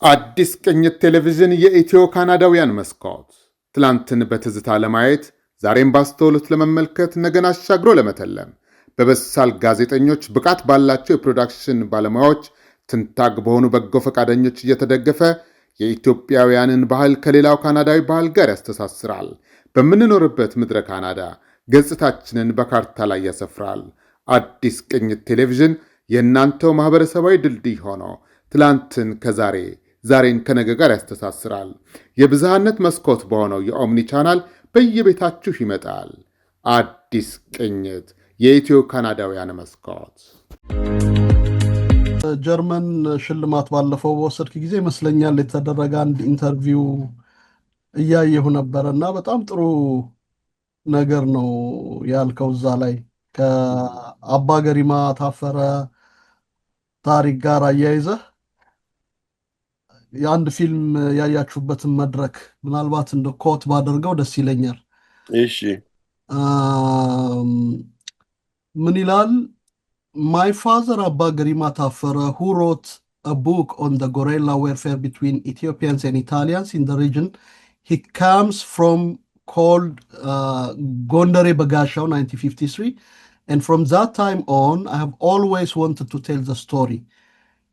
አዲስ ቅኝት ቴሌቪዥን የኢትዮ ካናዳውያን መስኮት ትላንትን በትዝታ ለማየት ዛሬም ባስተውሎት ለመመልከት ነገን አሻግሮ ለመተለም በበሳል ጋዜጠኞች ብቃት ባላቸው የፕሮዳክሽን ባለሙያዎች ትንታግ በሆኑ በጎ ፈቃደኞች እየተደገፈ የኢትዮጵያውያንን ባህል ከሌላው ካናዳዊ ባህል ጋር ያስተሳስራል። በምንኖርበት ምድረ ካናዳ ገጽታችንን በካርታ ላይ ያሰፍራል። አዲስ ቅኝት ቴሌቪዥን የእናንተው ማህበረሰባዊ ድልድይ ሆኖ ትላንትን ከዛሬ ዛሬን ከነገ ጋር ያስተሳስራል። የብዝሃነት መስኮት በሆነው የኦምኒ ቻናል በየቤታችሁ ይመጣል። አዲስ ቅኝት የኢትዮ ካናዳውያን መስኮት። ጀርመን ሽልማት ባለፈው በወሰድክ ጊዜ ይመስለኛል የተደረገ አንድ ኢንተርቪው እያየሁ ነበርና በጣም ጥሩ ነገር ነው ያልከው። እዛ ላይ ከአባ ገሪማ ታፈረ ታሪክ ጋር አያይዘህ የአንድ ፊልም ያያችሁበትን መድረክ ምናልባት እንደ ኮት ባደርገው ደስ ይለኛል። እሺ ምን ይላል? My father Abba Garima Tafere, who wrote a book on the guerrilla warfare between Ethiopians and Italians in the region, he comes from called Gondare Bagashau 1953, and from that time on I have always wanted to tell the story.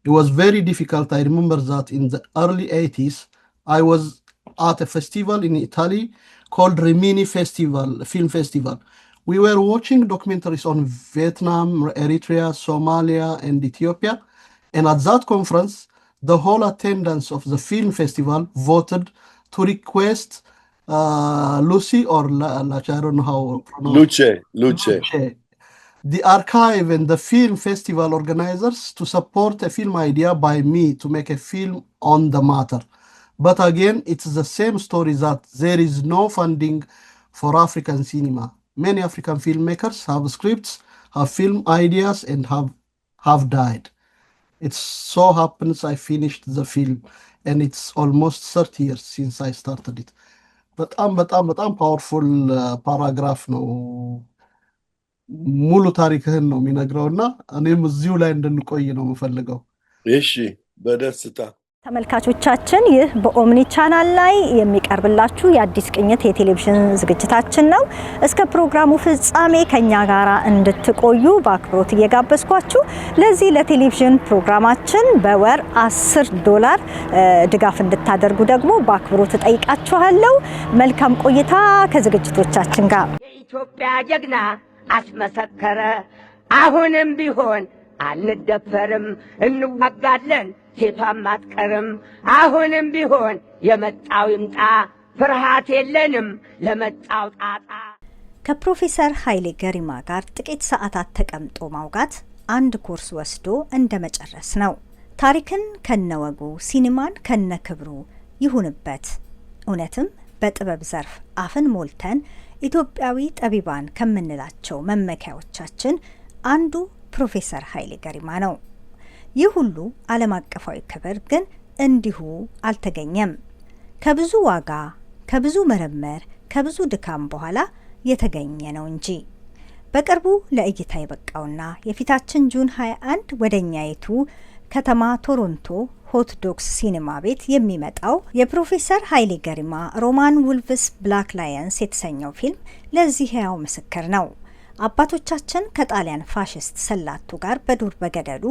It was very difficult. I remember that in the early 80s I was at a festival in Italy called Rimini Festival, film festival. We were watching documentaries on Vietnam, Eritrea, Somalia, and Ethiopia. And at that conference, the whole attendance of the film festival voted to request Lucy or Lache, I don't know how to pronounce Luce. The archive and the film festival organizers to support a film idea by me to make a film on the matter. But again, it's the same story that there is no funding for African cinema. Many African filmmakers have scripts, have film ideas, and have died. It so happens I finished the film, and it's almost 30 years since I started it. But I'm powerful paragraph no ሙሉ ታሪክህን ነው የሚነግረውና እኔም እዚሁ ላይ እንድንቆይ ነው የምፈልገው። እሺ በደስታ ተመልካቾቻችን፣ ይህ በኦምኒ ቻናል ላይ የሚቀርብላችሁ የአዲስ ቅኝት የቴሌቪዥን ዝግጅታችን ነው። እስከ ፕሮግራሙ ፍጻሜ ከኛ ጋራ እንድትቆዩ በአክብሮት እየጋበዝኳችሁ፣ ለዚህ ለቴሌቪዥን ፕሮግራማችን በወር $10 ድጋፍ እንድታደርጉ ደግሞ በአክብሮት ጠይቃችኋለሁ። መልካም ቆይታ ከዝግጅቶቻችን ጋር። የኢትዮጵያ ጀግና አስመሰከረ፣ አሁንም ቢሆን አንደፈርም፣ እንዋጋለን ሴቷም አትቀርም። አሁንም ቢሆን የመጣው ይምጣ፣ ፍርሃት የለንም ለመጣው ጣጣ። ከፕሮፌሰር ኃይሌ ገሪማ ጋር ጥቂት ሰዓታት ተቀምጦ ማውጋት አንድ ኮርስ ወስዶ እንደመጨረስ ነው። ታሪክን ከነወጉ፣ ሲኒማን ከነክብሩ ይሁንበት። እውነትም በጥበብ ዘርፍ አፍን ሞልተን ኢትዮጵያዊ ጠቢባን ከምንላቸው መመኪያዎቻችን አንዱ ፕሮፌሰር ኃይሌ ገሪማ ነው። ይህ ሁሉ ዓለም አቀፋዊ ክብር ግን እንዲሁ አልተገኘም። ከብዙ ዋጋ፣ ከብዙ ምርምር፣ ከብዙ ድካም በኋላ የተገኘ ነው እንጂ። በቅርቡ ለእይታ የበቃውና የፊታችን ጁን 21 ወደኛይቱ ከተማ ቶሮንቶ ሆት ዶግስ ሲኒማ ቤት የሚመጣው የፕሮፌሰር ኃይሌ ገሪማ ሮማን ውልቭስ ብላክ ላየንስ የተሰኘው ፊልም ለዚህ ሕያው ምስክር ነው። አባቶቻችን ከጣሊያን ፋሽስት ሰላቱ ጋር በዱር በገደሉ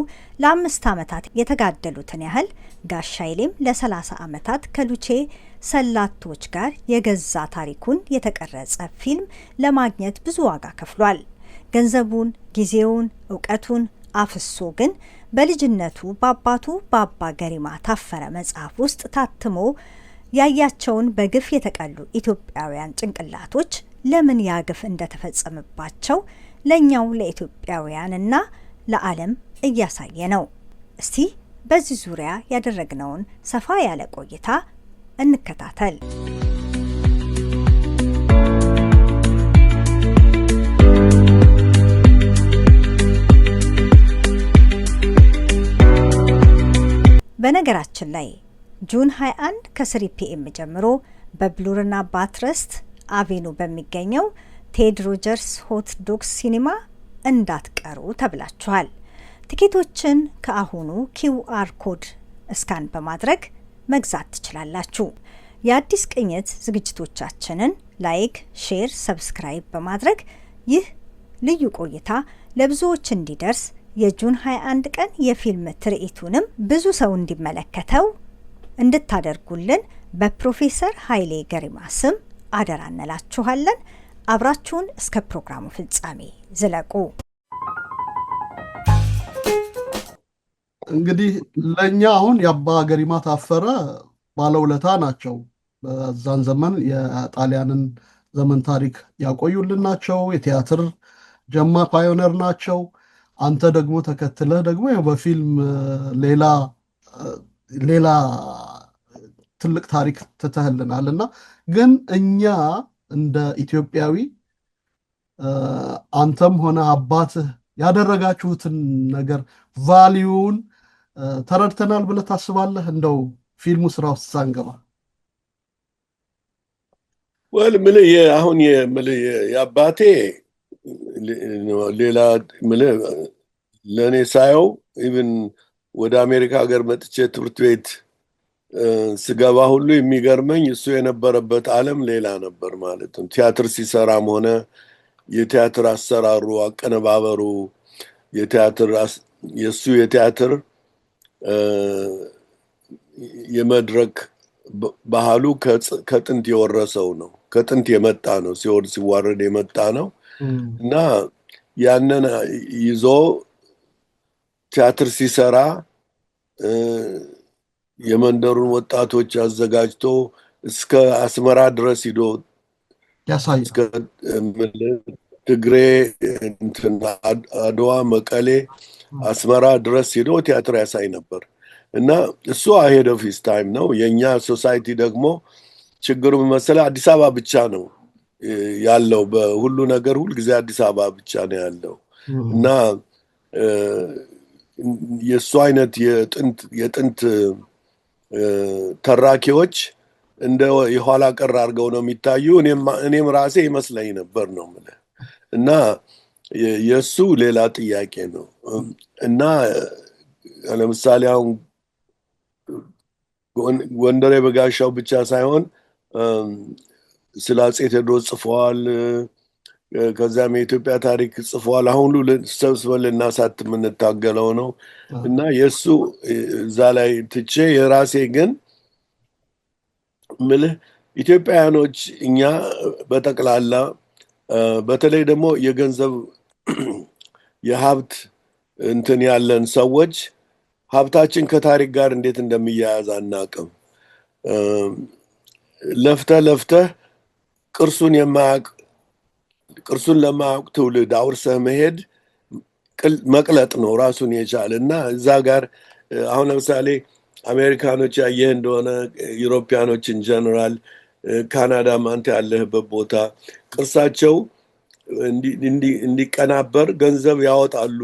ለ5 ዓመታት የተጋደሉትን ያህል ጋሽ ኃይሌም ለ30 ዓመታት ከሉቼ ሰላቶች ጋር የገዛ ታሪኩን የተቀረጸ ፊልም ለማግኘት ብዙ ዋጋ ከፍሏል። ገንዘቡን፣ ጊዜውን፣ ዕውቀቱን አፍሶ ግን በልጅነቱ በአባቱ በአባ ገሪማ ታፈረ መጽሐፍ ውስጥ ታትሞ ያያቸውን በግፍ የተቀሉ ኢትዮጵያውያን ጭንቅላቶች ለምን ያግፍ እንደተፈጸመባቸው ለኛው ለኢትዮጵያውያንና ለዓለም እያሳየ ነው። እስቲ በዚህ ዙሪያ ያደረግነውን ሰፋ ያለ ቆይታ እንከታተል። በነገራችን ላይ ጁን 21 ከ3 PM ጀምሮ በብሉርና ባትረስት አቬኑ በሚገኘው ቴድ ሮጀርስ ሆት ዶግስ ሲኒማ እንዳትቀሩ ተብላችኋል። ቲኬቶችን ከአሁኑ QR ኮድ እስካን በማድረግ መግዛት ትችላላችሁ። የአዲስ ቅኝት ዝግጅቶቻችንን ላይክ፣ ሼር፣ ሰብስክራይብ በማድረግ ይህ ልዩ ቆይታ ለብዙዎች እንዲደርስ የጁን 21 ቀን የፊልም ትርኢቱንም ብዙ ሰው እንዲመለከተው እንድታደርጉልን በፕሮፌሰር ኃይሌ ገሪማ ስም አደራ እንላችኋለን። አብራችሁን እስከ ፕሮግራሙ ፍጻሜ ዝለቁ። እንግዲህ ለኛ አሁን የአባ ገሪማ ታፈረ ባለውለታ ናቸው። በዛን ዘመን የጣሊያንን ዘመን ታሪክ ያቆዩልን ናቸው። የቲያትር ጀማ ፓዮነር ናቸው። አንተ ደግሞ ተከትለህ ደግሞ በፊልም ሌላ ትልቅ ታሪክ ትተህልናል እና ግን እኛ እንደ ኢትዮጵያዊ አንተም ሆነ አባትህ ያደረጋችሁትን ነገር ቫሊዩን ተረድተናል ብለህ ታስባለህ? እንደው ፊልሙ ስራ ውስጥ ሳንገባ አሁን የአባቴ ሌላ ለእኔ ሳየው ኢቭን ወደ አሜሪካ ሀገር መጥቼ ትምህርት ቤት ስገባ ሁሉ የሚገርመኝ እሱ የነበረበት ዓለም ሌላ ነበር ማለት ነው። ቲያትር ሲሰራም ሆነ የቲያትር አሰራሩ፣ አቀነባበሩ፣ የእሱ የቲያትር የመድረክ ባህሉ ከጥንት የወረሰው ነው። ከጥንት የመጣ ነው። ሲዋረድ የመጣ ነው እና ያንን ይዞ ቲያትር ሲሰራ የመንደሩን ወጣቶች አዘጋጅቶ እስከ አስመራ ድረስ ሂዶ እስከ ትግሬ፣ አድዋ፣ መቀሌ፣ አስመራ ድረስ ሂዶ ቲያትር ያሳይ ነበር እና እሱ አሄድ ኦፍ ሂዝ ታይም ነው። የእኛ ሶሳይቲ ደግሞ ችግሩ መሰለህ አዲስ አበባ ብቻ ነው ያለው። በሁሉ ነገር ሁልጊዜ አዲስ አበባ ብቻ ነው ያለው እና የእሱ አይነት የጥንት ተራኪዎች እንደ የኋላ ቀር አድርገው ነው የሚታዩ። እኔም ራሴ ይመስለኝ ነበር ነው የምልህ እና የእሱ ሌላ ጥያቄ ነው እና ለምሳሌ አሁን ጎንደሬ በጋሻው ብቻ ሳይሆን ስለ አፄ ቴዎድሮስ ጽፈዋል። ከዛም የኢትዮጵያ ታሪክ ጽፈዋል። አሁን ሁሉ ሰብስበን ልናሳት የምንታገለው ነው እና የእሱ እዛ ላይ ትቼ የራሴ ግን ምልህ ኢትዮጵያውያኖች እኛ በጠቅላላ በተለይ ደግሞ የገንዘብ የሀብት እንትን ያለን ሰዎች ሀብታችን ከታሪክ ጋር እንዴት እንደሚያያዝ አናቅም። ለፍተህ ቅርሱን ለማያውቅ ትውልድ አውርሰህ መሄድ መቅለጥ ነው ራሱን የቻለ እና እዛ ጋር አሁን ለምሳሌ አሜሪካኖች ያየህ እንደሆነ ዩሮፒያኖችን ጀነራል ካናዳም አንተ ያለህበት ቦታ ቅርሳቸው እንዲቀናበር ገንዘብ ያወጣሉ።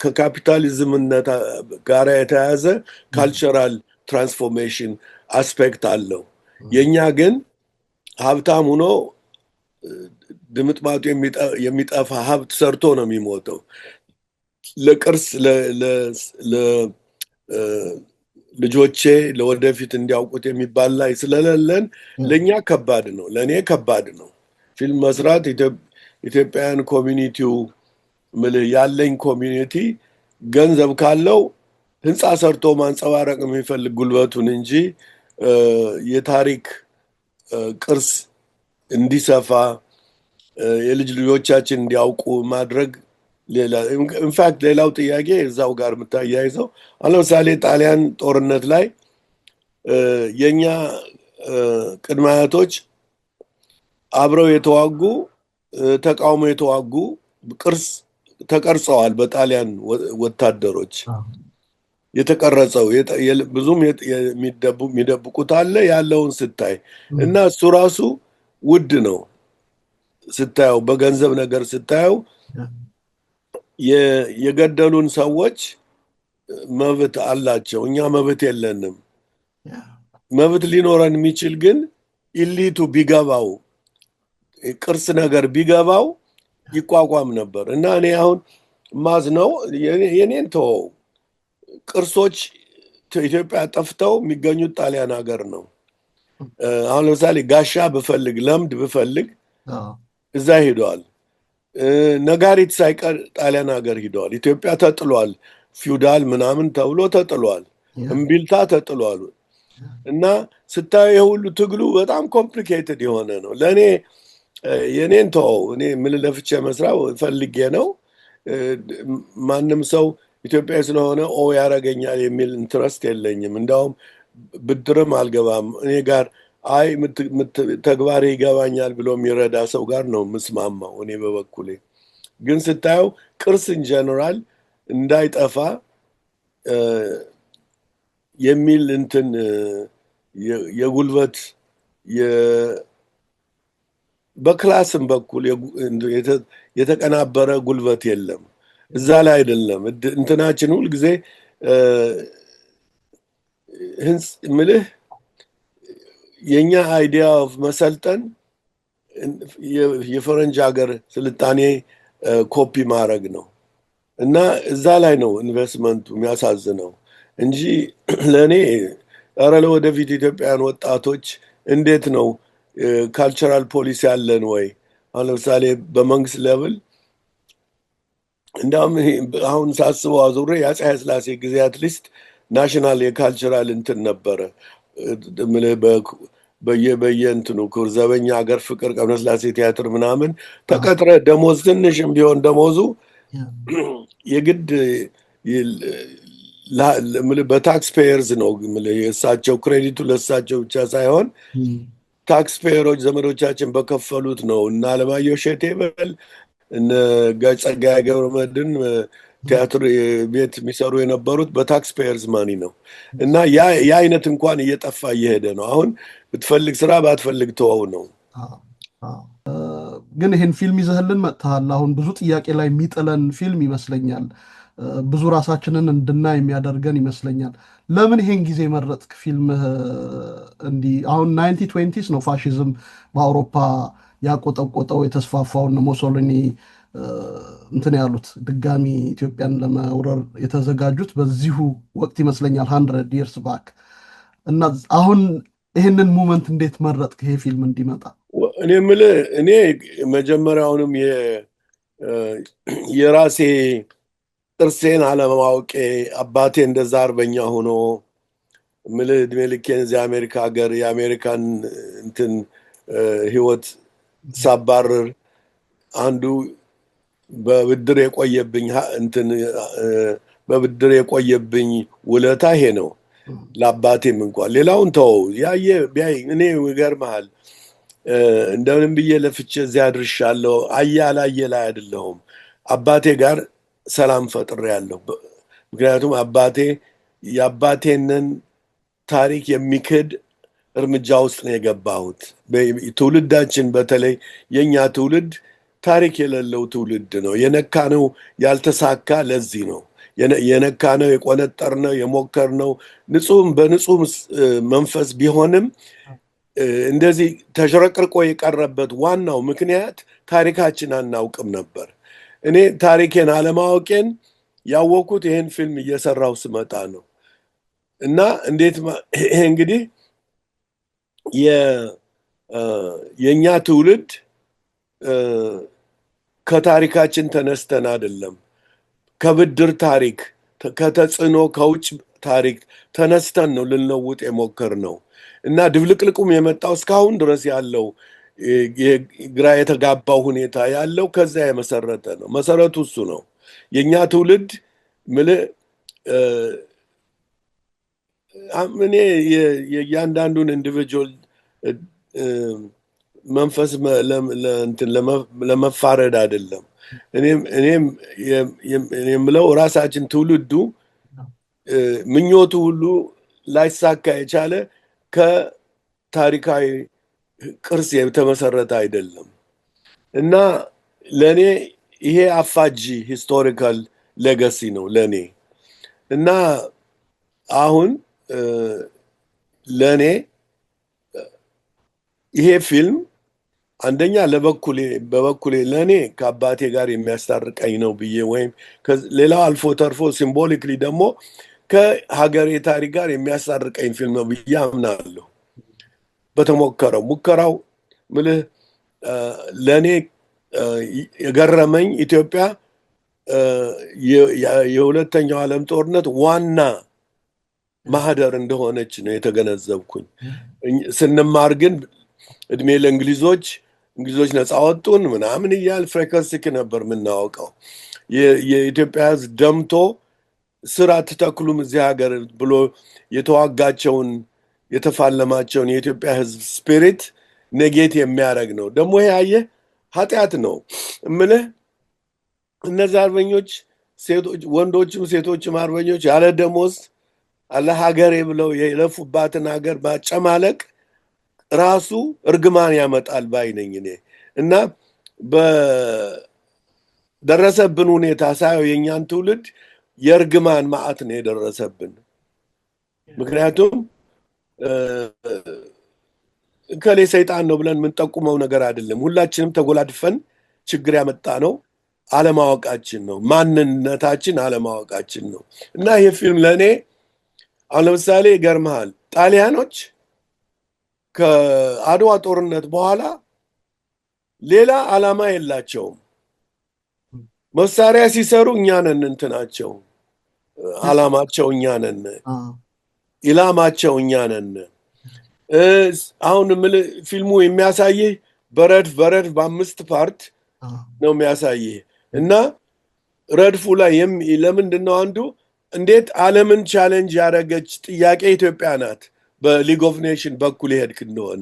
ከካፒታሊዝምነት ጋር የተያያዘ ካልቸራል ትራንስፎርሜሽን አስፔክት አለው። የእኛ ግን ሀብታም ሆኖ ድምጥማጡ የሚጠፋ ሀብት ሰርቶ ነው የሚሞተው። ለቅርስ ልጆቼ ለወደፊት እንዲያውቁት የሚባል ላይ ስለሌለን ለእኛ ከባድ ነው። ለእኔ ከባድ ነው ፊልም መስራት። ኢትዮጵያውያን ኮሚኒቲው ያለኝ ኮሚኒቲ ገንዘብ ካለው ህንፃ ሰርቶ ማንጸባረቅ የሚፈልግ ጉልበቱን እንጂ የታሪክ ቅርስ እንዲሰፋ የልጅ ልጆቻችን እንዲያውቁ ማድረግ ኢንፋክት ሌላው ጥያቄ እዛው ጋር የምታያይዘው ለምሳሌ ጣሊያን ጦርነት ላይ የኛ ቅድመ አያቶች አብረው የተዋጉ ተቃውሞ የተዋጉ ቅርስ ተቀርጸዋል በጣሊያን ወታደሮች የተቀረጸው ብዙም የሚደብቁት አለ ያለውን ስታይ እና እሱ ራሱ ውድ ነው ስታየው፣ በገንዘብ ነገር ስታየው የገደሉን ሰዎች መብት አላቸው፣ እኛ መብት የለንም። መብት ሊኖረን የሚችል ግን ኢሊቱ ቢገባው ቅርስ ነገር ቢገባው ይቋቋም ነበር እና እኔ አሁን ማዝነው የኔን ተወው ቅርሶች ኢትዮጵያ ጠፍተው የሚገኙት ጣሊያን ሀገር ነው። አሁን ለምሳሌ ጋሻ ብፈልግ ለምድ ብፈልግ እዛ ሄደዋል። ነጋሪት ሳይቀር ጣሊያን ሀገር ሄደዋል። ኢትዮጵያ ተጥሏል። ፊውዳል ምናምን ተብሎ ተጥሏል። እምቢልታ ተጥሏል። እና ስታዩ የሁሉ ትግሉ በጣም ኮምፕሊኬትድ የሆነ ነው። ለእኔ የኔን ተወው፣ እኔ ምን ለፍቼ መስራት ፈልጌ ነው። ማንም ሰው ኢትዮጵያ ስለሆነ ያረገኛል የሚል ኢንትረስት የለኝም። እንዳውም ብድርም አልገባም። እኔ ጋር አይ ተግባሬ ይገባኛል ብሎ የሚረዳ ሰው ጋር ነው ምስማማው። እኔ በበኩሌ ግን ስታየው ቅርስ ኢንጀነራል እንዳይጠፋ የሚል እንትን የጉልበት በክላስም በኩል የተቀናበረ ጉልበት የለም። እዛ ላይ አይደለም እንትናችን ሁልጊዜ ምልህ የኛ አይዲያ ኦፍ መሰልጠን የፈረንጅ ሀገር ስልጣኔ ኮፒ ማድረግ ነው እና እዛ ላይ ነው ኢንቨስትመንቱ የሚያሳዝነው እንጂ ለእኔ ኧረ ለወደፊት ኢትዮጵያውያን ወጣቶች እንዴት ነው ካልቸራል ፖሊሲ ያለን ወይ? አሁን ለምሳሌ በመንግስት ሌቭል እንዳውም አሁን ሳስበው አዙሬ የአፄ ኃይለሥላሴ ጊዜ አትሊስት ናሽናል የካልቸራል እንትን ነበረ። በየእንትኑ ክብር ዘበኛ ሀገር ፍቅር ቀብረስላሴ ቲያትር ምናምን ተቀጥረ ደሞዝ ትንሽም ቢሆን ደሞዙ የግድ በታክስ ፔየርዝ ነው። የእሳቸው ክሬዲቱ ለእሳቸው ብቻ ሳይሆን ታክስ ፔየሮች ዘመዶቻችን በከፈሉት ነው። እና አለማየሁ እሸቴ በል እነ ጋሽ ጸጋዬ ገብረመድህን ቲያትር ቤት የሚሰሩ የነበሩት በታክስ ፔየርዝ ማኒ ነው። እና ያ አይነት እንኳን እየጠፋ እየሄደ ነው። አሁን ብትፈልግ ስራ ባትፈልግ ተወው ነው። ግን ይህን ፊልም ይዘህልን መጥተሃል። አሁን ብዙ ጥያቄ ላይ የሚጥለን ፊልም ይመስለኛል። ብዙ ራሳችንን እንድናይ የሚያደርገን ይመስለኛል። ለምን ይሄን ጊዜ መረጥክ ፊልምህ? እንዲህ አሁን 1920s ነው ፋሽዝም በአውሮፓ ያቆጠቆጠው የተስፋፋውን ሞሶሊኒ እንትን ያሉት ድጋሚ ኢትዮጵያን ለመውረር የተዘጋጁት በዚሁ ወቅት ይመስለኛል 100 years back። እና አሁን ይህንን ሙመንት እንዴት መረጥክ ይሄ ፊልም እንዲመጣ? እኔ የምልህ እኔ መጀመሪያውንም የራሴ ጥርሴን አለማወቄ አባቴ እንደዛ አርበኛ ሆኖ ምልህ እድሜ ልኬን እዚህ አሜሪካ ሀገር የአሜሪካን እንትን ህይወት ሳባረር አንዱ በብድር የቆየብኝ ውለታ ይሄ ነው። ለአባቴም እንኳን ሌላውን ተወው ያየ ቢያይ እኔ ይገርምሃል እንደምንም ብዬ ለፍቼ እዚያ አድርሻለሁ። አላየ ላይ አይደለሁም። አባቴ ጋር ሰላም ፈጥሬያለሁ። ምክንያቱም የአባቴንን ታሪክ የሚክድ እርምጃ ውስጥ ነው የገባሁት። ትውልዳችን በተለይ የኛ ትውልድ ታሪክ የሌለው ትውልድ ነው። የነካነው ያልተሳካ ለዚህ ነው የነካነው፣ የቆነጠርነው፣ የሞከርነው በንጹህ መንፈስ ቢሆንም እንደዚህ ተሽረቅርቆ የቀረበት ዋናው ምክንያት ታሪካችን አናውቅም ነበር። እኔ ታሪኬን አለማወቄን ያወቅኩት ይህን ፊልም እየሰራው ስመጣ ነው። እና እንዴት ይሄ እንግዲህ የኛ ትውልድ ከታሪካችን ተነስተን አይደለም፣ ከብድር ታሪክ ከተጽዕኖ ከውጭ ታሪክ ተነስተን ነው ልንለውጥ የሞከርነው። እና ድብልቅልቁም የመጣው እስካሁን ድረስ ያለው ግራ የተጋባው ሁኔታ ያለው ከዛ የመሰረተ ነው። መሰረቱ እሱ ነው። የኛ ትውልድ እኔ የእያንዳንዱን ኢንዲቪጁዋል መንፈስ ለመፋረድ አይደለም። እኔም የምለው ራሳችን ትውልዱ ምኞቱ ሁሉ ላይሳካ የቻለ ከታሪካዊ ቅርስ የተመሰረተ አይደለም። እና ለእኔ ይሄ አፋጂ ሂስቶሪካል ሌጋሲ ነው ለእኔ። እና አሁን ለእኔ ይሄ ፊልም አንደኛ በበኩሌ ለእኔ ከአባቴ ጋር የሚያስታርቀኝ ነው ብዬ ወይም ሌላው አልፎ ተርፎ ሲምቦሊክሊ ደግሞ ከሀገሬ ታሪክ ጋር የሚያሳርቀኝ ፊልም ነው ብዬ አምናለሁ። በተሞከረው ሙከራው ምልህ ለእኔ የገረመኝ ኢትዮጵያ የሁለተኛው ዓለም ጦርነት ዋና ማህደር እንደሆነች ነው የተገነዘብኩኝ። ስንማር ግን እድሜ ለእንግሊዞች ነፃ ወጡን ምናምን እያል ፍሬከንሲክ ነበር የምናወቀው። የኢትዮጵያ ሕዝብ ደምቶ ስራ አትተክሉም እዚህ ሀገር ብሎ የተዋጋቸውን የተፋለማቸውን የኢትዮጵያ ሕዝብ ስፒሪት ኔጌት የሚያደርግ ነው። ደግሞ ይሄ አየህ ኃጢአት ነው እምልህ። እነዚህ አርበኞች ወንዶችም ሴቶችም አርበኞች ያለ ደሞዝ አለ ሀገሬ ብለው የለፉባትን ሀገር ማጨማለቅ ራሱ እርግማን ያመጣል ባይ ነኝ እኔ። እና በደረሰብን ሁኔታ ሳየው የእኛን ትውልድ የእርግማን መዓት ነው የደረሰብን። ምክንያቱም እከሌ ሰይጣን ነው ብለን የምንጠቁመው ነገር አይደለም። ሁላችንም ተጎላድፈን ችግር ያመጣ ነው አለማወቃችን ነው፣ ማንነታችን አለማወቃችን ነው። እና ይህ ፊልም ለእኔ አሁን ለምሳሌ ይገርምሃል፣ ጣሊያኖች ከአድዋ ጦርነት በኋላ ሌላ ዓላማ የላቸውም። መሳሪያ ሲሰሩ እኛ ነን እንትናቸው፣ ዓላማቸው እኛ ነን፣ ኢላማቸው እኛ ነን። አሁን ፊልሙ የሚያሳይህ በረድፍ በ5 ፓርት ነው የሚያሳይህ እና ረድፉ ላይ ለምንድን ነው አንዱ እንዴት ዓለምን ቻሌንጅ ያደረገች ጥያቄ ኢትዮጵያ ናት። በሊግ ኦፍ ኔሽን በኩል ይሄድክ እንደሆነ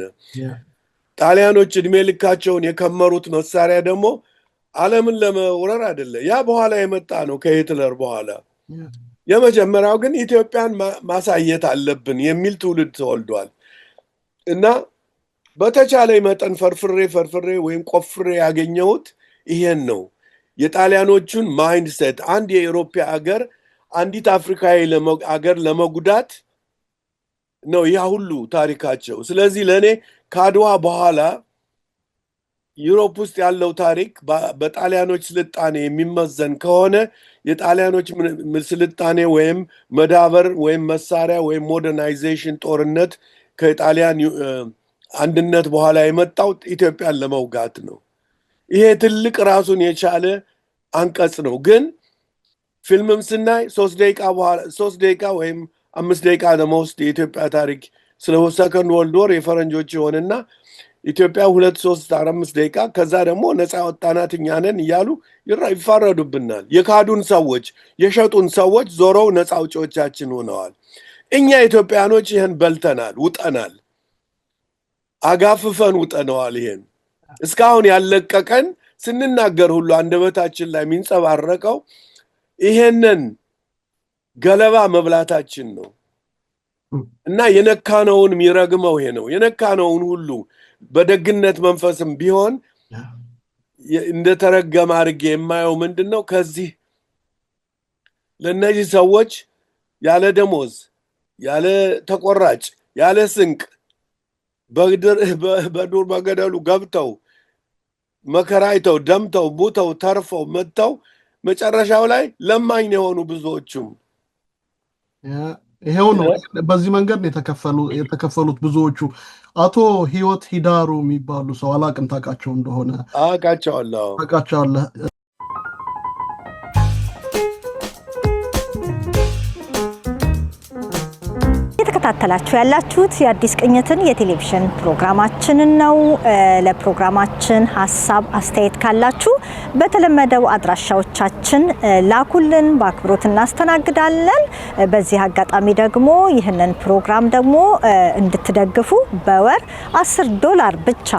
ጣሊያኖች እድሜ ልካቸውን የከመሩት መሳሪያ ደግሞ ዓለምን ለመውረር አይደለ፣ ያ በኋላ የመጣ ነው ከሂትለር በኋላ። የመጀመሪያው ግን ኢትዮጵያን ማሳየት አለብን የሚል ትውልድ ተወልዷል። እና በተቻለ መጠን ፈርፍሬ ወይም ቆፍሬ ያገኘሁት ይሄን ነው፣ የጣሊያኖቹን ማይንድ ሴት። አንድ የአውሮፓ ሀገር አንዲት አፍሪካዊ ሀገር ለመጉዳት ነው ያ ሁሉ ታሪካቸው። ስለዚህ ለእኔ ከአድዋ በኋላ ዩሮፕ ውስጥ ያለው ታሪክ በጣሊያኖች ስልጣኔ የሚመዘን ከሆነ የጣሊያኖች ስልጣኔ ወይም መዳበር ወይም መሳሪያ ወይም ሞደርናይዜሽን ጦርነት ከጣሊያን አንድነት በኋላ የመጣው ኢትዮጵያን ለመውጋት ነው። ይሄ ትልቅ ራሱን የቻለ አንቀጽ ነው። ግን ፊልምም ስናይ 3 ደቂቃ ወይም 5 ደቂቃ ለመውስድ የኢትዮጵያ ታሪክ ስለ ሰከንድ ወርልድ ወር የፈረንጆች የሆነና ኢትዮጵያ 2 3 4 ደቂቃ ከዛ ደግሞ ነፃ ወጣናት እኛ ነን እያሉ ይፋረዱብናል። የካዱን ሰዎች የሸጡን ሰዎች ዞረው ነፃ አውጪዎቻችን ሆነዋል። እኛ ኢትዮጵያኖች ይህን በልተናል፣ ውጠናል፣ አጋፍፈን ውጠነዋል። ይሄን እስካሁን ያለቀቀን ስንናገር ሁሉ አንደበታችን ላይ የሚንጸባረቀው ይሄንን ገለባ መብላታችን ነው። እና የነካነውን የሚረግመው ይሄ ነው። የነካነውን ሁሉ በደግነት መንፈስም ቢሆን እንደተረገመ አድርጌ የማየው ምንድን ነው? ከዚህ ለእነዚህ ሰዎች ያለ ደሞዝ፣ ያለ ተቆራጭ፣ ያለ ስንቅ በዱር በገደሉ ገብተው መከራይተው ደምተው ቡተው ተርፈው መጥተው መጨረሻው ላይ ለማኝ የሆኑ ብዙዎቹም ይሄው ነው። በዚህ መንገድ ነው የተከፈሉት ብዙዎቹ። አቶ ህይወት ሂዳሩ የሚባሉ ሰው አላቅም ታውቃቸው እንደሆነ? አውቃቸዋለሁ። እየተከታተላችሁ ያላችሁት የአዲስ ቅኝትን የቴሌቪዥን ፕሮግራማችንን ነው። ለፕሮግራማችን ሀሳብ አስተያየት ካላችሁ በተለመደው አድራሻዎቻችን ላኩልን፣ በአክብሮት እናስተናግዳለን። በዚህ አጋጣሚ ደግሞ ይህንን ፕሮግራም ደግሞ እንድትደግፉ በወር $10 ብቻ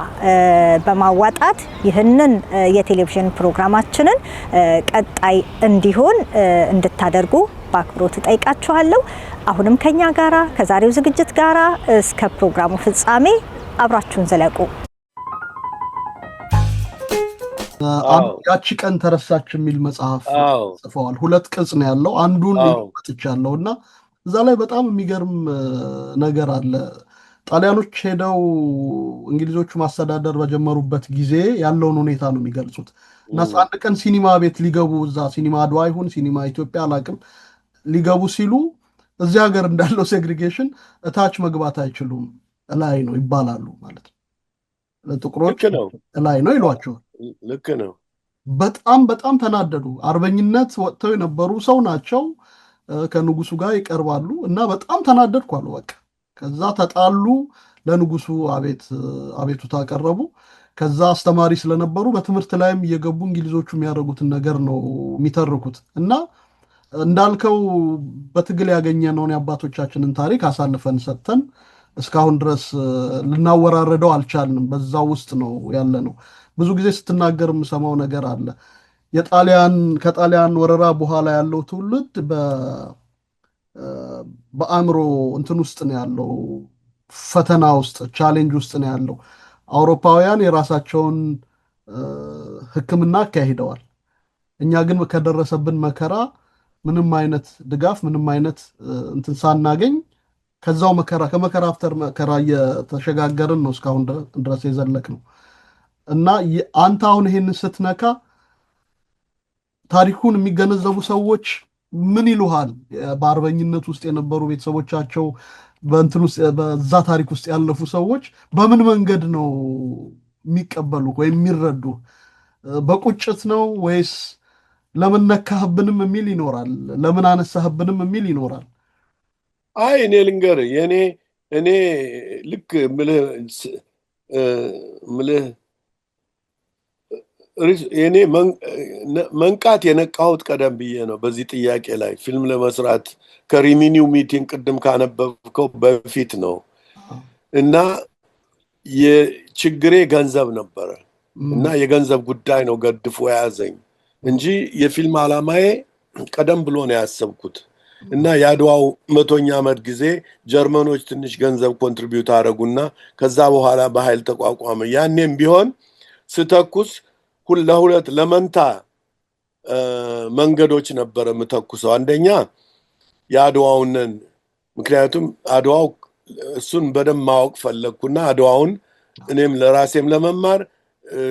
በማዋጣት ይህንን የቴሌቪዥን ፕሮግራማችንን ቀጣይ እንዲሆን እንድታደርጉ በአክብሮት ጠይቃችኋለሁ። አሁንም ከኛ ጋራ ከዛሬው ዝግጅት ጋራ እስከ ፕሮግራሙ ፍጻሜ አብራችሁን ዘለቁ። ያቺ ቀን ተረሳች የሚል መጽሐፍ ጽፈዋል። 2 ቅጽ ነው ያለው። አንዱን ወጥቻለሁ እና እዛ ላይ በጣም የሚገርም ነገር አለ። ጣሊያኖች ሄደው እንግሊዞቹ ማስተዳደር በጀመሩበት ጊዜ ያለውን ሁኔታ ነው የሚገልጹት። እና አንድ ቀን ሲኒማ ቤት ሊገቡ፣ እዛ ሲኒማ አድዋ ይሁን ሲኒማ ኢትዮጵያ አላቅም፣ ሊገቡ ሲሉ እዚህ ሀገር እንዳለው ሴግሪጌሽን እታች መግባት አይችሉም ላይ ነው ይባላሉ ማለት ነው። ለጥቁሮች ላይ ነው ይሏቸዋል። ልክ ነው። በጣም በጣም ተናደዱ። አርበኝነት ወጥተው የነበሩ ሰው ናቸው። ከንጉሱ ጋር ይቀርባሉ እና በጣም ተናደድኩ አሉ። በቃ ከዛ ተጣሉ። ለንጉሱ አቤቱታ አቀረቡ። ከዛ አስተማሪ ስለነበሩ በትምህርት ላይም እየገቡ እንግሊዞቹ የሚያደርጉትን ነገር ነው የሚተርኩት እና እንዳልከው በትግል ያገኘነውን የአባቶቻችንን ታሪክ አሳልፈን ሰጥተን እስካሁን ድረስ ልናወራረደው አልቻልንም። በዛ ውስጥ ነው ያለ ነው። ብዙ ጊዜ ስትናገር የምሰማው ነገር አለ። ከጣሊያን ወረራ በኋላ ያለው ትውልድ በአእምሮ እንትን ውስጥ ነው ያለው፣ ፈተና ውስጥ ቻሌንጅ ውስጥ ነው ያለው። አውሮፓውያን የራሳቸውን ሕክምና አካሂደዋል። እኛ ግን ከደረሰብን መከራ ምንም አይነት ድጋፍ ምንም አይነት እንትን ሳናገኝ ከዛው ከመከራ አፍተር መከራ እየተሸጋገርን ነው እስካሁን ድረስ የዘለቅ ነው እና አንተ አሁን ይሄንን ስትነካ ታሪኩን የሚገነዘቡ ሰዎች ምን ይሉሃል? በአርበኝነት ውስጥ የነበሩ ቤተሰቦቻቸው በእንትን ውስጥ በዛ ታሪክ ውስጥ ያለፉ ሰዎች በምን መንገድ ነው የሚቀበሉ ወይም የሚረዱ? በቁጭት ነው ወይስ ለምን ነካህብንም የሚል ይኖራል፣ ለምን አነሳህብንም የሚል ይኖራል። አይ እኔ ልንገርህ እኔ ልክ ምልህ እኔ መንቃት የነቃሁት ቀደም ብዬ ነው በዚህ ጥያቄ ላይ ፊልም ለመስራት ከሪሚኒው ሚቲንግ ቅድም ካነበብከው በፊት ነው እና የችግሬ ገንዘብ ነበረ እና የገንዘብ ጉዳይ ነው ገድፎ የያዘኝ እንጂ የፊልም ዓላማዬ ቀደም ብሎ ነው ያሰብኩት እና የአድዋው 100ኛ ዓመት ጊዜ ጀርመኖች ትንሽ ገንዘብ ኮንትሪቢዩት አደረጉና ከዛ በኋላ በኃይል ተቋቋመ። ያኔም ቢሆን ስተኩስ ለሁለት ለመንታ መንገዶች ነበረ የምተኩሰው። አንደኛ የአድዋውንን ምክንያቱም አድዋው እሱን በደንብ ማወቅ ፈለግኩና አድዋውን እኔም ለራሴም ለመማር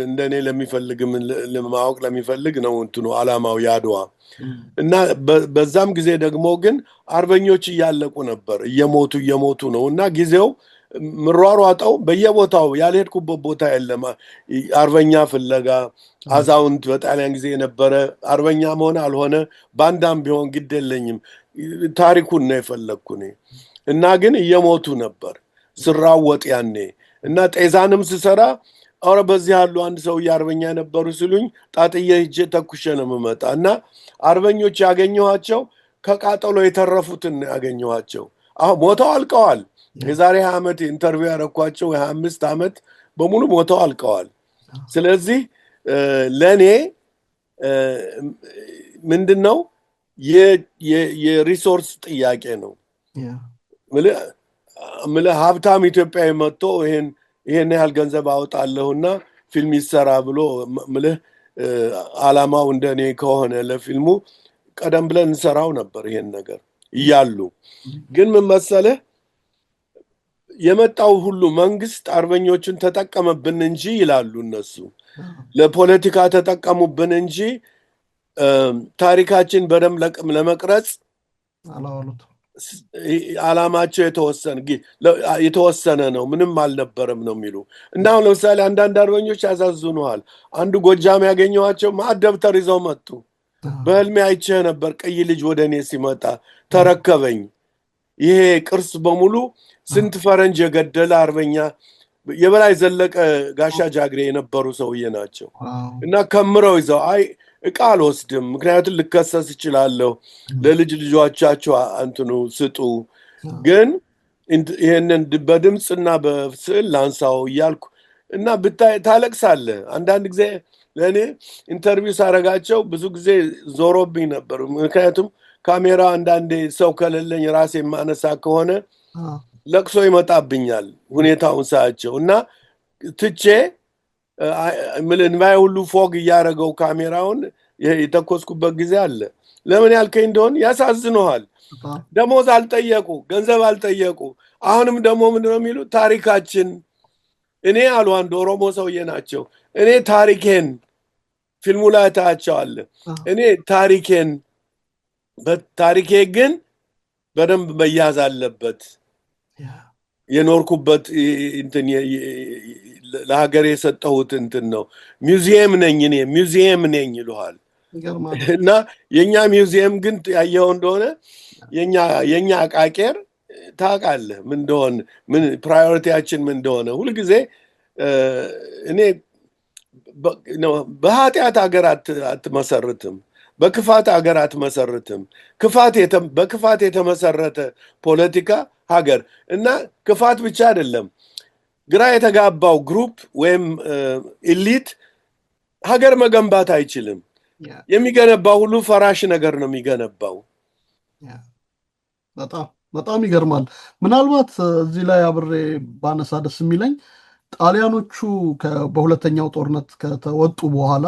እንደኔ ለሚፈልግም ለማወቅ ለሚፈልግ ነው እንትኑ ዓላማው የአድዋ እና በዛም ጊዜ ደግሞ ግን አርበኞች እያለቁ ነበር እየሞቱ ነው እና ጊዜው ምሯሯጠው በየቦታው ያልሄድኩበት ቦታ የለም። አርበኛ ፍለጋ አዛውንት በጣሊያን ጊዜ የነበረ አርበኛ መሆን አልሆነ ባንዳም ቢሆን ግድ የለኝም ታሪኩን ነው የፈለግኩ እና ግን እየሞቱ ነበር ስራወጥ ያኔ እና ጤዛንም ስሰራ አረ በዚህ ያሉ አንድ ሰው አርበኛ ነበሩ ሲሉኝ ጣጥዬ ሂጄ ተኩሼ ነው የምመጣ እና አርበኞች ያገኘኋቸው ከቃጠሎ የተረፉትን ያገኘኋቸው አሁን ሞተው አልቀዋል። የዛሬ 20 ዓመት ኢንተርቪው ያደረኳቸው 25 ዓመት በሙሉ ሞተው አልቀዋል። ስለዚህ ለኔ ምንድነው የሪሶርስ ጥያቄ ነው። ሀብታም ኢትዮጵያዊ መጥቶ ይሄን ያህል ገንዘብ አወጣለሁና ፊልም ይሰራ ብሎ ዓላማው እንደኔ ከሆነ ለፊልሙ ቀደም ብለን እንሰራው ነበር ይሄን ነገር እያሉ ግን ምን መሰለህ የመጣው ሁሉ መንግስት አርበኞችን ተጠቀመብን እንጂ ይላሉ እነሱ ለፖለቲካ ተጠቀሙብን እንጂ ታሪካችን በደም ለመቅረጽ አላዋሉት። ዓላማቸው የተወሰነ ነው ምንም አልነበረም ነው የሚሉ እና አሁን ለምሳሌ አንዳንድ አርበኞች ያሳዝኑሃል። አንዱ ጎጃም ያገኘኋቸው ደብተር ይዘው መጡ። በህልሜ አይቼህ ነበር ቀይ ልጅ ወደ እኔ ሲመጣ ተረከበኝ። ይሄ ቅርስ በሙሉ ስንት ፈረንጅ የገደለ አርበኛ የበላይ ዘለቀ ጋሻ ጃግሬ የነበሩ ሰውዬ ናቸው እና ከምረው ይዘው እቃ አልወስድም ምክንያቱም ልከሰስ ይችላለሁ ለልጅ ልጆቻቸው አንተኑ ስጡ ግን ይሄንን በድምጽና በስዕል ላንሳው እያልኩ እና ታለቅሳለህ። አንዳንድ ጊዜ ለኔ ኢንተርቪው ሳረጋቸው ብዙ ጊዜ ዞሮብኝ ነበር ምክንያቱም ካሜራ አንዳንዴ ሰው ከሌለኝ ራሴ ማነሳ ከሆነ ለቅሶ ይመጣብኛል ሁኔታውን ሳያቸው እና ትቼ እንባዬ ሁሉ ፎግ እያደረገው ካሜራውን የተኮስኩበት ጊዜ አለ። ለምን ያልከኝ እንደሆነ ያሳዝነዋል። ደሞዝ አልጠየቁ ገንዘብ አልጠየቁ። አሁንም ደግሞ ምንድነው የሚሉ ታሪካችን እኔ አሉ አንድ ኦሮሞ ሰውዬ ናቸው እኔ ታሪኬን ፊልሙ ላይ ታያቸዋለህ እኔ ታሪኬ ግን በደንብ መያዝ አለበት። የኖርኩበት እንትን ለሀገር የሰጠሁት እንትን ነው። ሚውዚየም ነኝ ይሉሃል። እና የኛ ሚውዚየም ግን ያየው እንደሆነ የኛ አቃቄር ታውቃለህ ምን እንደሆነ ምን ፕራዮሪቲያችን ምን እንደሆነ ሁልጊዜ እኔ በኃጢአት ሀገር አትመሰርትም፣ በክፋት ሀገር አትመሰርትም። በክፋት የተመሰረተ ፖለቲካ ሀገር እና ክፋት ብቻ አይደለም፣ ግራ የተጋባው ግሩፕ ወይም ኢሊት ሀገር መገንባት አይችልም። የሚገነባው ሁሉ ፈራሽ ነገር ነው የሚገነባው። በጣም ይገርማል። ምናልባት እዚህ ላይ አብሬ ባነሳ ደስ የሚለኝ ጣሊያኖቹ በሁለተኛው ጦርነት ከተወጡ በኋላ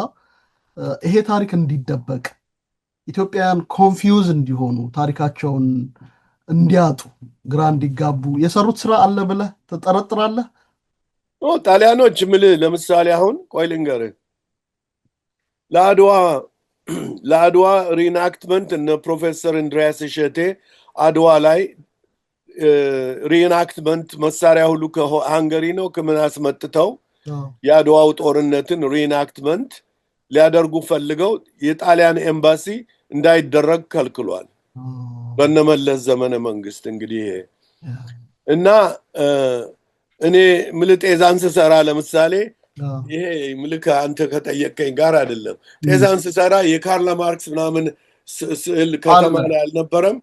ይሄ ታሪክ እንዲደበቅ ኢትዮጵያውያን ኮንፊውዝ እንዲሆኑ ታሪካቸውን እንዲያጡ ግራ እንዲጋቡ የሰሩት ስራ አለ ብለህ ትጠረጥራለህ? ጣሊያኖች ምልህ ለምሳሌ አሁን ቆይ ልንገርህ፣ ለአድዋ ሪኢናክትመንት እነ ፕሮፌሰር እንድሪያስ እሸቴ አድዋ ላይ ሪኢናክትመንት መሳሪያ ሁሉ ከሃንገሪ ነው ከምን አስመጥተው የአድዋው ጦርነትን ሪኢናክትመንት ሊያደርጉ ፈልገው የጣሊያን ኤምባሲ እንዳይደረግ ከልክሏል። በነመለስ ዘመነ መንግስት እንግዲህ ይሄ እና እኔ ጤዛን ስሰራ ለምሳሌ ይሄ ምልክ አንተ ከጠየቀኝ ጋር አይደለም። ጤዛን ስሰራ የካርል ማርክስ ምናምን ስዕል ከተማ ላይ አልነበረም?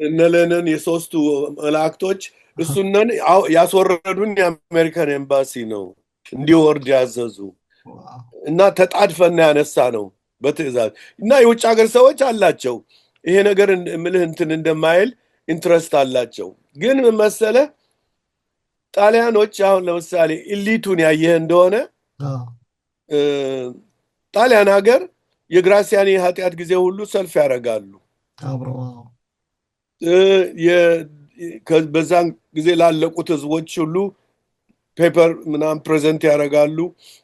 እነ ሌኒን የሶስቱ መላእክቶች እሱነን ያስወረዱን የአሜሪካን ኤምባሲ ነው እንዲወርድ ያዘዙ እና ተጣድፈና ያነሳ ነው በትዕዛዝ። እና የውጭ ሀገር ሰዎች አላቸው ይሄ ነገር ምልህ እንትን እንደማይል ኢንትረስት አላቸው። ግን ምን መሰለህ ጣሊያኖች አሁን ለምሳሌ ኢሊቱን ያየህ እንደሆነ ጣሊያን ሀገር የግራሲያኒ ኃጢአት ጊዜ ሁሉ ሰልፍ ያደርጋሉ። በዛን ጊዜ ላለቁት ህዝቦች ሁሉ ፔፐር ምናምን ፕሬዘንት ያደርጋሉ።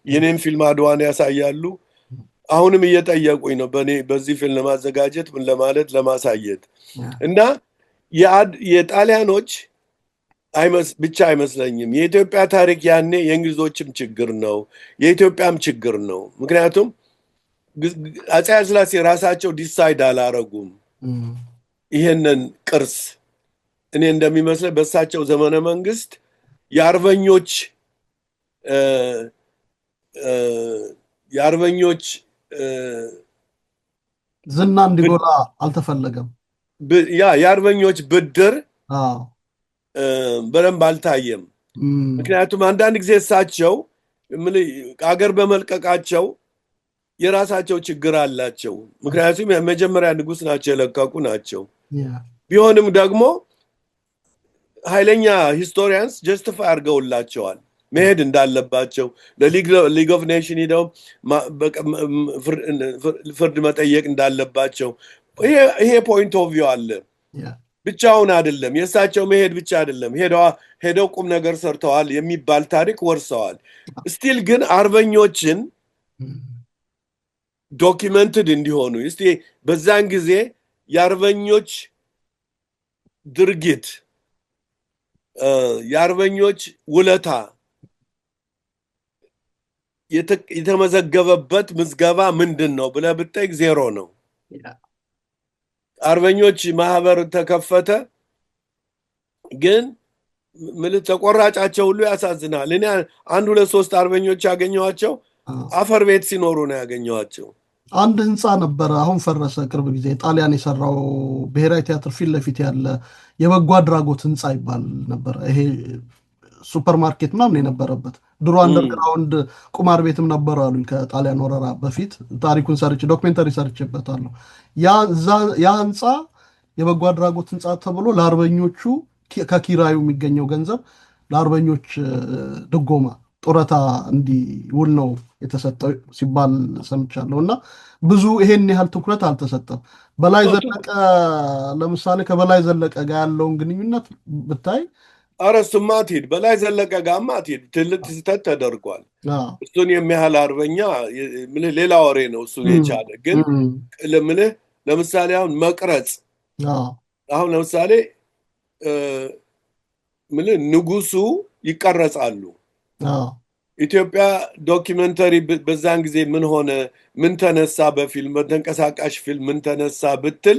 የኔም ፊልም አድዋን ያሳያሉ። አሁንም እየጠየቁኝ ነው በዚህ ፊልም ለማዘጋጀት ምን ለማለት ለማሳየት እና የጣሊያኖች ብቻ አይመስለኝም። የኢትዮጵያ ታሪክ ያኔ የእንግሊዞችም ችግር ነው፣ የኢትዮጵያም ችግር ነው። ምክንያቱም አፄ ኃይለ ሥላሴ ራሳቸው ዲሳይድ አላረጉም ይሄንን ቅርስ። እኔ እንደሚመስለኝ በእሳቸው ዘመነ መንግስት የአርበኞች ዝና እንዲጎላ አልተፈለገም። የአርበኞች ብድር በደንብ አልታየም። ምክንያቱም አንዳንድ ጊዜ እሳቸው አገር በመልቀቃቸው የራሳቸው ችግር አላቸው። ምክንያቱም የመጀመሪያ ንጉስ ናቸው፣ የለቀቁ ናቸው። ቢሆንም ደግሞ ኃይለኛ ሂስቶሪያንስ ጀስቲፋይ አድርገውላቸዋል መሄድ እንዳለባቸው። ለሊግ ኦፍ ኔሽን ሄደው ፍርድ መጠየቅ እንዳለባቸው ይሄ ፖይንት ኦፍ ቪው አለ። ብቻውን አይደለም፣ የእሳቸው መሄድ ብቻ አይደለም፣ ሄደው ቁም ነገር ሰርተዋል የሚባል ታሪክ ወርሰዋል። ስቲል ግን አርበኞችን ዶኪመንትድ እንዲሆኑ እስቲ በዛን ጊዜ የአርበኞች ድርጊት የአርበኞች ውለታ የተመዘገበበት ምዝገባ ምንድን ነው ብለህ ብትጠይቅ ዜሮ ነው። አርበኞች ማህበር ተከፈተ፣ ግን ተቆራጫቸው ሁሉ ያሳዝናል። እኔ 1 2 3 አርበኞች ያገኘኋቸው አፈር ቤት ሲኖሩ ነው ያገኘኋቸው። አንድ ህንፃ ነበረ፣ አሁን ፈረሰ ቅርብ ጊዜ፣ ጣሊያን የሰራው ብሔራዊ ቲያትር ፊት ለፊት ያለ የበጎ አድራጎት ህንፃ ይባል ነበር። ይሄ ሱፐርማርኬት ምናምን የነበረበት ድሮ አንደርግራውንድ ቁማር ቤትም ነበረ አሉኝ ከጣሊያን ወረራ በፊት። ታሪኩን ዶክሜንተሪ ሰርቼበታለሁ። ያ ህንፃ የበጎ አድራጎት ህንፃ ተብሎ ለአርበኞቹ ከኪራዩ የሚገኘው ገንዘብ ለአርበኞች ድጎማ ጡረታ እንዲውል ነው የተሰጠው ሲባል ሰምቻለሁ። እና ብዙ ይሄን ያህል ትኩረት አልተሰጠም። በላይ ዘለቀ ለምሳሌ ከበላይ ዘለቀ ጋር ያለውን ግንኙነት ብታይ እሱማ አትሂድ፣ በላይ ዘለቀ ጋርማ አትሂድ፣ ትልቅ ስህተት ተደርጓል። እሱን የሚያህል አርበኛ ሌላ ወሬ ነው እሱን የቻለ። ግን ለምሳሌ አሁን መቅረጽ አሁን ለምሳሌ ምን ንጉሱ ይቀረጻሉ ኢትዮጵያ ዶክመንተሪ በዛን ጊዜ ምን ሆነ ምን ተነሳ በፊልም በተንቀሳቃሽ ፊልም ምን ተነሳ ብትል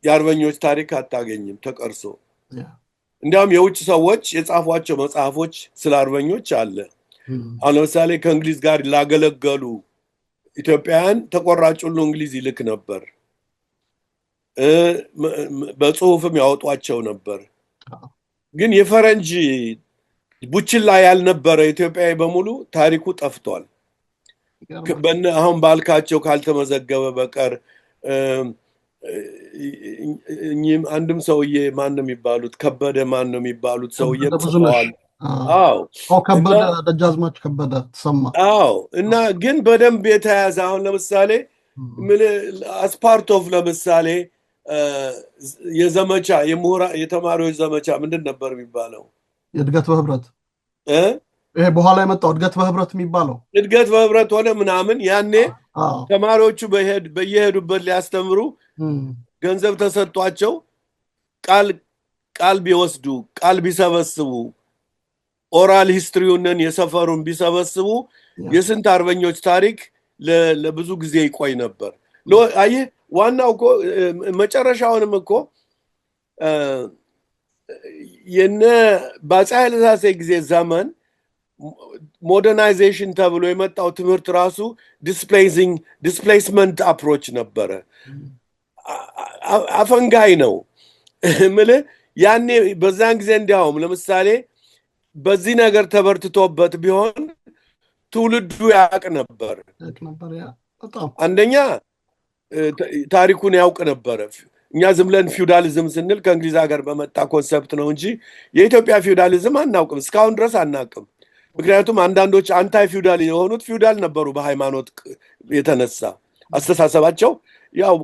የአርበኞች ታሪክ አታገኝም ተቀርጾ እንዲያውም የውጭ ሰዎች የጻፏቸው መጽሐፎች ስለ አርበኞች አለ አሁን ለምሳሌ ከእንግሊዝ ጋር ላገለገሉ ኢትዮጵያውያን ተቆራጭ ሁሉ እንግሊዝ ይልክ ነበር በጽሁፍም ያወጧቸው ነበር ግን የፈረንጅ ቡችላ ያልነበረ ኢትዮጵያዊ በሙሉ ታሪኩ ጠፍቷል አሁን ባልካቸው ካልተመዘገበ በቀር አንድም ሰውዬ ማን ነው የሚባሉት ከበደ ማን ነው የሚባሉት ሰውዬ ጽፈዋል ከበደ ደጃዝማች ከበደ ተሰማ እና ግን በደንብ የተያዘ አሁን ለምሳሌ አስፓርት ኦፍ ለምሳሌ የዘመቻ የተማሪዎች ዘመቻ ምንድን ነበር የሚባለው እድገት በህብረት ይሄ በኋላ የመጣው እድገት በህብረት የሚባለው እድገት በህብረት ሆነ ምናምን ያኔ ተማሪዎቹ በየሄዱበት ሊያስተምሩ ገንዘብ ተሰጥቷቸው ቃል ቢወስዱ ቃል ቢሰበስቡ ኦራል ሂስትሪውንን የሰፈሩን ቢሰበስቡ የስንት አርበኞች ታሪክ ለብዙ ጊዜ ይቆይ ነበር አየህ ዋናው እኮ መጨረሻውንም እኮ የነ በአፄ ኃይለ ሥላሴ ጊዜ ዘመን ሞደርናይዜሽን ተብሎ የመጣው ትምህርት ራሱ ዲስፕሌስመንት አፕሮች ነበረ አፈንጋይ ነው ምልህ ያኔ በዛን ጊዜ እንዲያውም ለምሳሌ በዚህ ነገር ተበርትቶበት ቢሆን ትውልዱ ያውቅ ነበር አንደኛ ታሪኩን ያውቅ ነበር እኛ ዝም ብለን ፊውዳሊዝም ስንል ከእንግሊዝ ሀገር በመጣ ኮንሰፕት ነው እንጂ የኢትዮጵያ ፊውዳሊዝም አናውቅም እስካሁን ድረስ አናውቅም ምክንያቱም አንዳንዶች አንታይ ፊውዳል የሆኑት ፊውዳል ነበሩ በሃይማኖት የተነሳ አስተሳሰባቸው ያው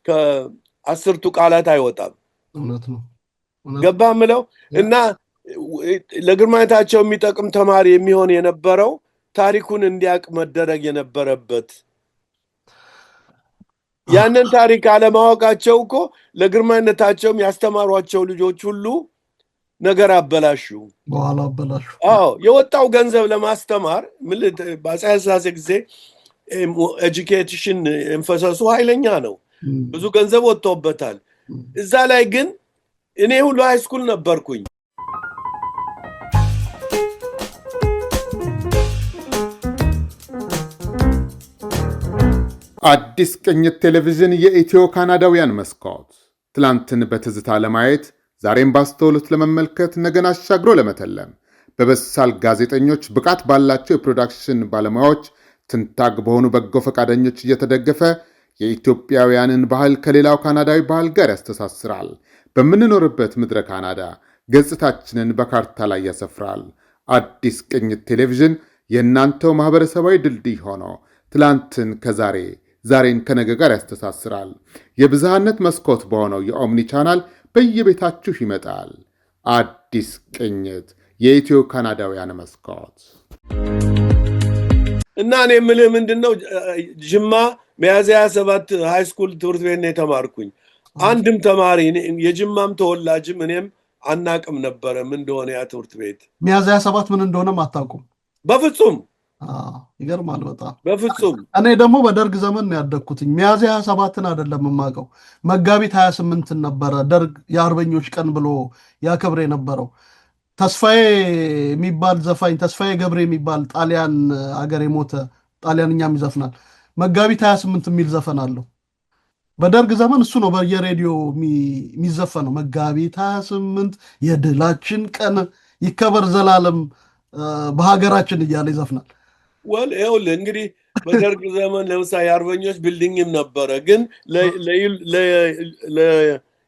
ከአስርቱ ቃላት አይወጣም ገባ ምለው እና ለግርማዊነታቸው የሚጠቅም ተማሪ የሚሆን የነበረው ታሪኩን እንዲያውቅ መደረግ የነበረበት ያንን ታሪክ አለማወቃቸው እኮ ለግርማዊነታቸውም ያስተማሯቸው ልጆች ሁሉ ነገር አበላሹ የወጣው ገንዘብ ለማስተማር በአፄ ኃይለ ሥላሴ ጊዜ ኤጁኬሽን ኤምፈሰሱ ኃይለኛ ነው ብዙ ገንዘብ ወጥቶበታል እዛ ላይ ግን እኔ ሁሉ ሃይስኩል ነበርኩኝ አዲስ ቅኝት ቴሌቪዥን የኢትዮ ካናዳውያን መስኮት ትላንትን በትዝታ ለማየት ዛሬም ባስተውሎት ለመመልከት ነገን አሻግሮ ለመተለም በበሳል ጋዜጠኞች ብቃት ባላቸው የፕሮዳክሽን ባለሙያዎች ትንታግ በሆኑ በጎ ፈቃደኞች እየተደገፈ የኢትዮጵያውያንን ባህል ከሌላው ካናዳዊ ባህል ጋር ያስተሳስራል በምንኖርበት ምድረ ካናዳ ገጽታችንን በካርታ ላይ ያሰፍራል አዲስ ቅኝት ቴሌቪዥን የእናንተው ማህበረሰባዊ ድልድይ ሆኖ ትላንትን ከዛሬ ዛሬን ከነገ ጋር ያስተሳስራል የብዝሃነት መስኮት በሆነው የኦምኒ ቻናል በየቤታችሁ ይመጣል አዲስ ቅኝት የኢትዮ ካናዳውያን መስኮት እና እኔ የምልህ ምንድነው ጅማ ሚያዝያ 7 ሃይስኩል ትምህርት ቤት ነው የተማርኩኝ አንድም ተማሪ የጅማም ተወላጅም እኔም አናቅም ነበረ ምን እንደሆነ ያ ትምህርት ቤት ሚያዝያ 7 ምን እንደሆነ አታውቁም በፍጹም ይገርማል በጣም በፍጹም እኔ ደግሞ በደርግ ዘመን ነው ያደግኩትኝ ሚያዝያ 27ን አይደለም የማውቀው መጋቢት 28 ነበረ ደርግ የአርበኞች ቀን ብሎ ያከብር የነበረው ተስፋዬ የሚባል ዘፋኝ ተስፋዬ ገብሬ የሚባል ጣሊያን አገር የሞተ ጣሊያንኛም ይዘፍናል መጋቢት 28 የሚል ዘፈን አለው በደርግ ዘመን እሱ ነው በየሬዲዮ የሚዘፈነው መጋቢት 28 የድላችን ቀን ይከበር ዘላለም በሀገራችን እያለ ይዘፍናል ይኸውልህ እንግዲህ በደርግ ዘመን ለምሳሌ አርበኞች ቢልዲንግም ነበረ ግን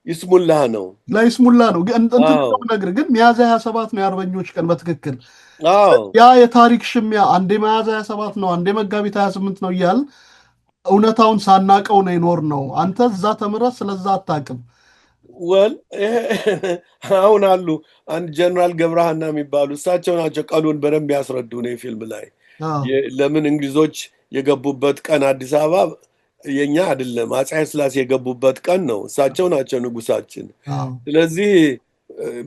ለይስሙላ ነው ግን ሚያዝያ 27 ነው የአርበኞች ቀን በትክክል ያ የታሪክ ሽሚያ አንዴ ሚያዝያ 27 ነው አንዴ መጋቢት 28 ነው እያል እውነታውን ሳናቀው ነው ይኖር ነው አንተ እዛ ተምረህ ስለዛ አታውቅም አሁን አሉ አንድ ጀነራል ገብረሃና የሚባሉ እሳቸው ናቸው ቀኑን በደንብ ያስረዱ ነው ፊልም ላይ ለምን እንግሊዞች የገቡበት ቀን አዲስ አበባ የኛ አይደለም። አፄ ኃይለሥላሴ የገቡበት ቀን ነው። እሳቸው ናቸው ንጉሳችን። ስለዚህ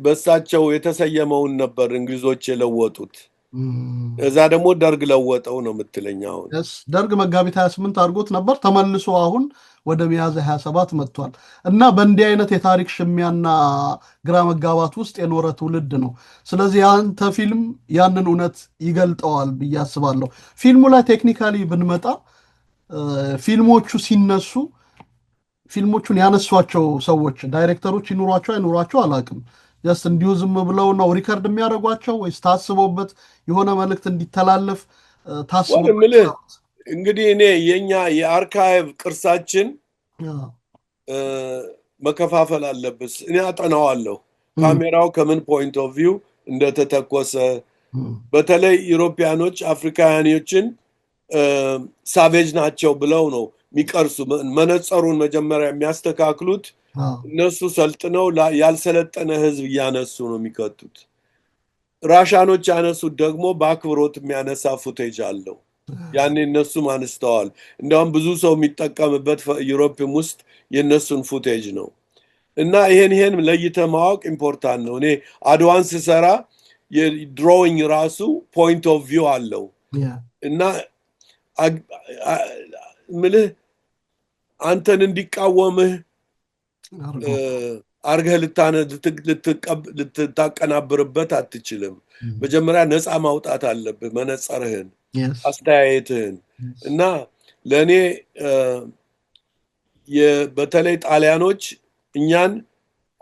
በእሳቸው የተሰየመውን ነበር እንግሊዞች የለወጡት። እዛ ደግሞ ደርግ ለወጠው ነው የምትለኝ። አሁን ደርግ መጋቢት 28 አድርጎት ነበር። ተመልሶ አሁን ወደ ሚያዝያ 27 መጥቷል እና በእንዲህ አይነት የታሪክ ሽሚያና ግራ መጋባት ውስጥ የኖረ ትውልድ ነው። ስለዚህ ያንተ ፊልም ያንን እውነት ይገልጠዋል ብዬ አስባለሁ። ፊልሙ ላይ ቴክኒካሊ ብንመጣ ፊልሞቹ ሲነሱ ፊልሞቹን ያነሷቸው ሰዎች ዳይሬክተሮች ይኑሯቸው አይኑሯቸው አላውቅም። ጀስት እንዲሁ ዝም ብለው ነው ሪከርድ የሚያደርጓቸው ወይስ ታስቦበት የሆነ መልእክት እንዲተላለፍ ታስቦበት? እንግዲህ እኔ የኛ የአርካይቭ ቅርሳችን መከፋፈል አለብስ። እኔ አጠናዋለሁ ካሜራው ከምን ፖይንት ኦፍ ቪው እንደተተኮሰ። በተለይ ዩሮፒያኖች አፍሪካውያኖችን ሳቬጅ ናቸው ብለው ነው የሚቀርሱ። መነጸሩን መጀመሪያ የሚያስተካክሉት እነሱ ሰልጥነው ያልሰለጠነ ህዝብ እያነሱ ነው የሚከቱት። ራሻኖች ያነሱት ደግሞ በአክብሮት የሚያነሳ ፉቴጅ አለው። ያኔ እነሱም አንስተዋል። እንዲያውም ብዙ ሰው የሚጠቀምበት ዩሮፕም ውስጥ የእነሱን ፉቴጅ ነው እና ይሄን ለይተ ማወቅ ኢምፖርታንት ነው። እኔ አድዋን ስሰራ የድሮዊንግ ራሱ ፖይንት ኦፍ ቪው አለው እና ምልህ አንተን እንዲቃወምህ አርገህ ልታቀናብርበት አትችልም። መጀመሪያ ነፃ ማውጣት አለብህ መነጸርህን፣ አስተያየትህን እና ለእኔ በተለይ ጣሊያኖች እኛን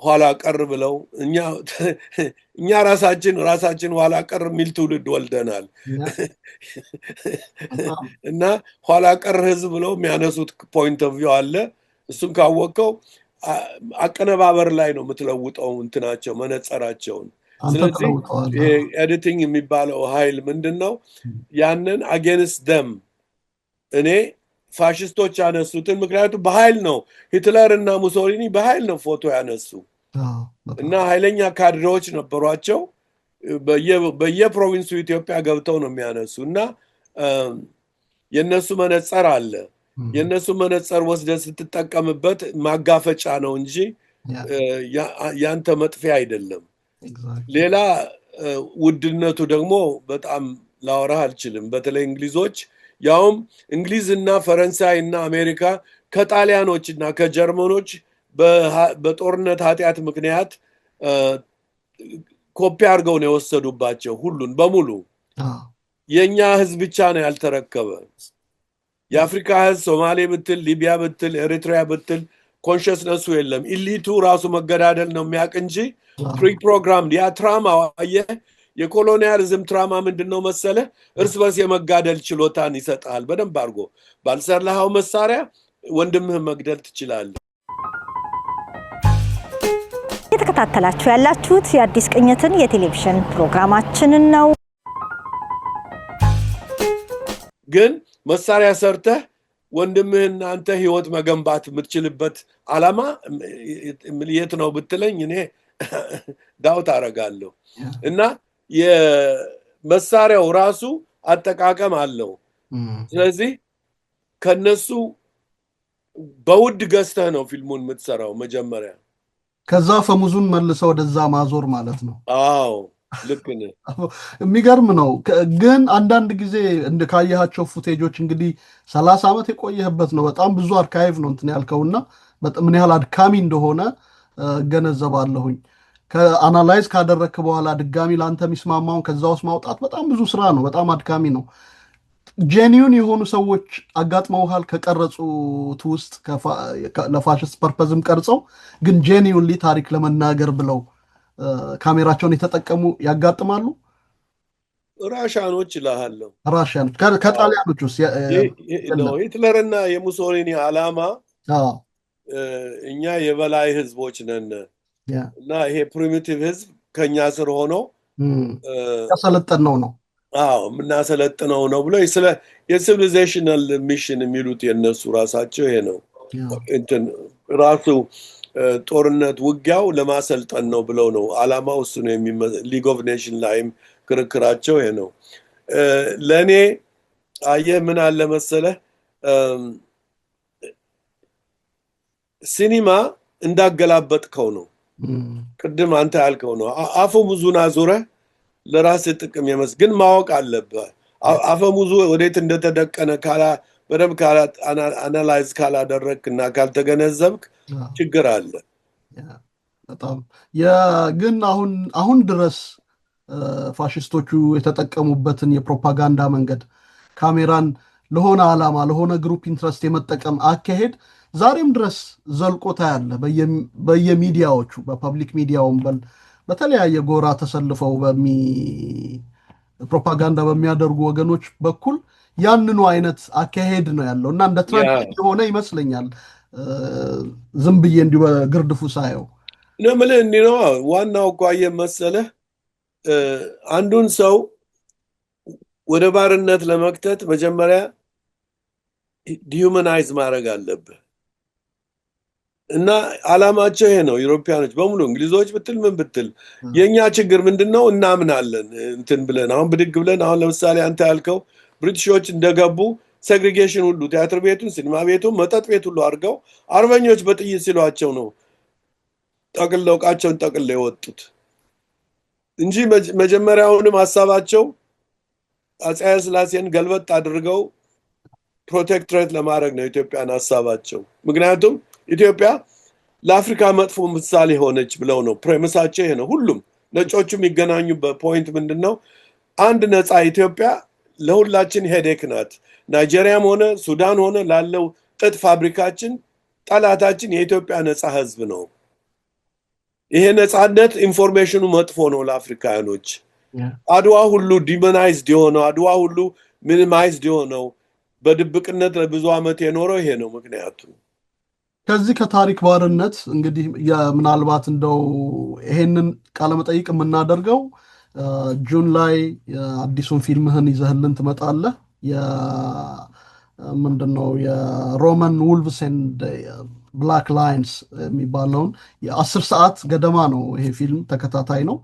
ኋላ ቀር ብለው እኛ ራሳችን ኋላ ቀር የሚል ትውልድ ወልደናል እና ኋላ ቀር ህዝብ ብለው የሚያነሱት ፖይንት ኦፍ ቪው አለ። እሱን ካወቀው አቀነባበር ላይ ነው የምትለውጠው እንትናቸው መነጸራቸውን። ስለዚህ ኤዲቲንግ የሚባለው ኃይል ምንድን ነው? ያንን አጌንስት ደም እኔ ፋሽስቶች ያነሱትን፣ ምክንያቱም በኃይል ነው ሂትለር እና ሙሶሊኒ በኃይል ነው ፎቶ ያነሱ እና ኃይለኛ ካድሬዎች ነበሯቸው። በየፕሮቪንሱ ኢትዮጵያ ገብተው ነው የሚያነሱ እና የነሱ መነጸር አለ። የነሱ መነጸር ወስደ ስትጠቀምበት ማጋፈጫ ነው እንጂ ያንተ መጥፊያ አይደለም። ሌላ ውድነቱ ደግሞ በጣም ላወራህ አልችልም። በተለይ እንግሊዞች ያውም እንግሊዝና ፈረንሳይ እና አሜሪካ ከጣሊያኖች እና ከጀርመኖች በጦርነት ኃጢአት ምክንያት ኮፒ አድርገው ነው የወሰዱባቸው ሁሉን በሙሉ። የኛ ህዝብ ብቻ ነው ያልተረከበ። የአፍሪካ ህዝብ ሶማሌ ብትል፣ ሊቢያ ብትል፣ ኤሪትሪያ ብትል ኮንሽስነሱ የለም። ኢሊቱ ራሱ መገዳደል ነው የሚያውቅ እንጂ ፕሪፕሮግራም ያ ትራማ የኮሎኒያሊዝም ትራማ ምንድን ነው መሰለ? እርስ በርስ የመጋደል ችሎታን ይሰጣል። በደንብ አድርጎ ባልሰራኸው መሳሪያ ወንድምህን መግደል ትችላለህ። የተከታተላችሁ ያላችሁት የአዲስ ቅኝትን የቴሌቪዥን ፕሮግራማችንን ነው። ግን መሳሪያ ሰርተህ ወንድምህን አንተ ህይወት መገንባት የምትችልበት ዓላማ የት ነው ብትለኝ እኔ ዳውት አደርጋለሁ። እና የመሳሪያው ራሱ አጠቃቀም አለው። ስለዚህ ከነሱ በውድ ገዝተህ ነው ፊልሙን የምትሰራው መጀመሪያ። ከዛ ፈሙዙን መልሰው ወደዛ ማዞር ማለት ነው። አዎ ልክ ነህ። የሚገርም ነው። ግን አንዳንድ ጊዜ ካየሃቸው ፉቴጆች እንግዲህ 30 ዓመት የቆየህበት ነው። በጣም ብዙ አርካይቭ ነው እንትን ያልከውና ምን ያህል አድካሚ እንደሆነ እገነዘባለሁኝ። ከአናላይዝ ካደረግክ በኋላ ድጋሚ ለአንተ የሚስማማውን ከዛ ውስጥ ማውጣት በጣም ብዙ ስራ ነው። በጣም አድካሚ ነው። ጄኒዩን የሆኑ ሰዎች አጋጥመውሃል? ከቀረጹት ውስጥ ለፋሽስት ፐርፐዝም ቀርጸው ግን ጄኒዩንሊ ታሪክ ለመናገር ብለው ካሜራቸውን የተጠቀሙ ያጋጥማሉ? ራሻኖች እልሃለሁ። ራሻኖች ከጣሊያኖች ውስጥ ሂትለርና የሙሶሊኒ ዓላማ እኛ የበላይ ህዝቦች ነን እና ይሄ ፕሪሚቲቭ ህዝብ ከኛ ስር ሆኖ ያሰለጠነው ነው። አዎ የምናሰለጥነው ነው ብሎ የሲቪሊዜሽናል ሚሽን የሚሉት የነሱ ራሳቸው ይሄ ነው። እንትን ራሱ ጦርነት ውጊያው ለማሰልጠን ነው ብለው ነው ዓላማው እሱ ነው። ሊግ ኦፍ ኔሽን ላይም ክርክራቸው ይሄ ነው። ለእኔ አየህ ምን አለ መሰለህ ሲኒማ እንዳገላበጥከው ነው። ቅድም አንተ ያልከው ነው። አፈሙዙን አዙረህ ለራስህ ጥቅም ግን ማወቅ አለብህ። አፈሙዙ ወዴት እንደተደቀነ በደንብ አናላይዝ ካላደረግክና ካልተገነዘብክ ችግር አለ። በጣም ግን አሁን ድረስ ፋሽስቶቹ የተጠቀሙበትን የፕሮፓጋንዳ መንገድ ካሜራን ለሆነ ዓላማ ለሆነ ግሩፕ ኢንትረስት የመጠቀም አካሄድ ዛሬም ድረስ ዘልቆታ ያለ በየሚዲያዎቹ በፐብሊክ ሚዲያውም በተለያየ ጎራ ተሰልፈው ፕሮፓጋንዳ በሚያደርጉ ወገኖች በኩል ያንኑ አይነት አካሄድ ነው ያለው እና እንደ ትራንድ የሆነ ይመስለኛል። ዝም ብዬ እንዲሁ በግርድፉ ሳየው ለምን እንዲህ ነው ዋናው እኮ መሰለህ አንዱን ሰው ወደ ባርነት ለመክተት መጀመሪያ ዲሁማናይዝ ማድረግ አለብህ እና ዓላማቸው ይሄ ነው። ዩሮፒያኖች በሙሉ እንግሊዞች ብትል ምን ብትል የኛ ችግር ምንድነው? እናምናለን እንትን ብለን አሁን ብድግ ብለን አሁን ለምሳሌ አንተ ያልከው ብሪቲሾች እንደገቡ ሴግሪጌሽን ሁሉ ቲያትር ቤቱን፣ ሲኒማ ቤቱን፣ መጠጥ ቤት ሁሉ አድርገው አርበኞች በጥይት ሲሏቸው ነው ጠቅልለው ዕቃቸውን ጠቅልለው የወጡት እንጂ መጀመሪያውንም ሀሳባቸው አፄ ኃይለ ሥላሴን ገልበጥ አድርገው ፕሮቴክትሬት ለማድረግ ነው ኢትዮጵያን ሀሳባቸው። ምክንያቱም ኢትዮጵያ ለአፍሪካ መጥፎ ምሳሌ ሆነች ብለው ነው ፕሬሚሳቸው ይሄ ነው። ሁሉም ነጮቹ የሚገናኙበት ፖይንት ምንድነው? አንድ ነፃ ኢትዮጵያ ለሁላችን ሄዴክ ናት። ናይጄሪያም ሆነ ሱዳን ሆነ ላለው ጥጥ ፋብሪካችን ጠላታችን የኢትዮጵያ ነፃ ህዝብ ነው። ይሄ ነፃነት ኢንፎርሜሽኑ መጥፎ ነው ለአፍሪካኖች። አድዋ ሁሉ ዲሞናይዝድ የሆነው አድዋ ሁሉ ሚኒማይዝድ የሆነው በድብቅነት ለብዙ ዓመት የኖረው ይሄ ነው ምክንያቱ። ከዚህ ከታሪክ ባርነት እንግዲህ ምናልባት እንደው ይሄንን ቃለመጠይቅ የምናደርገው ጁን ላይ አዲሱን ፊልምህን ይዘህልን ትመጣለህ። ምንድነው የሮማን ውልቭስ ኤንድ ብላክ ላይንስ የሚባለውን የ10 ሰዓት ገደማ ነው ይሄ ፊልም። ተከታታይ ነው።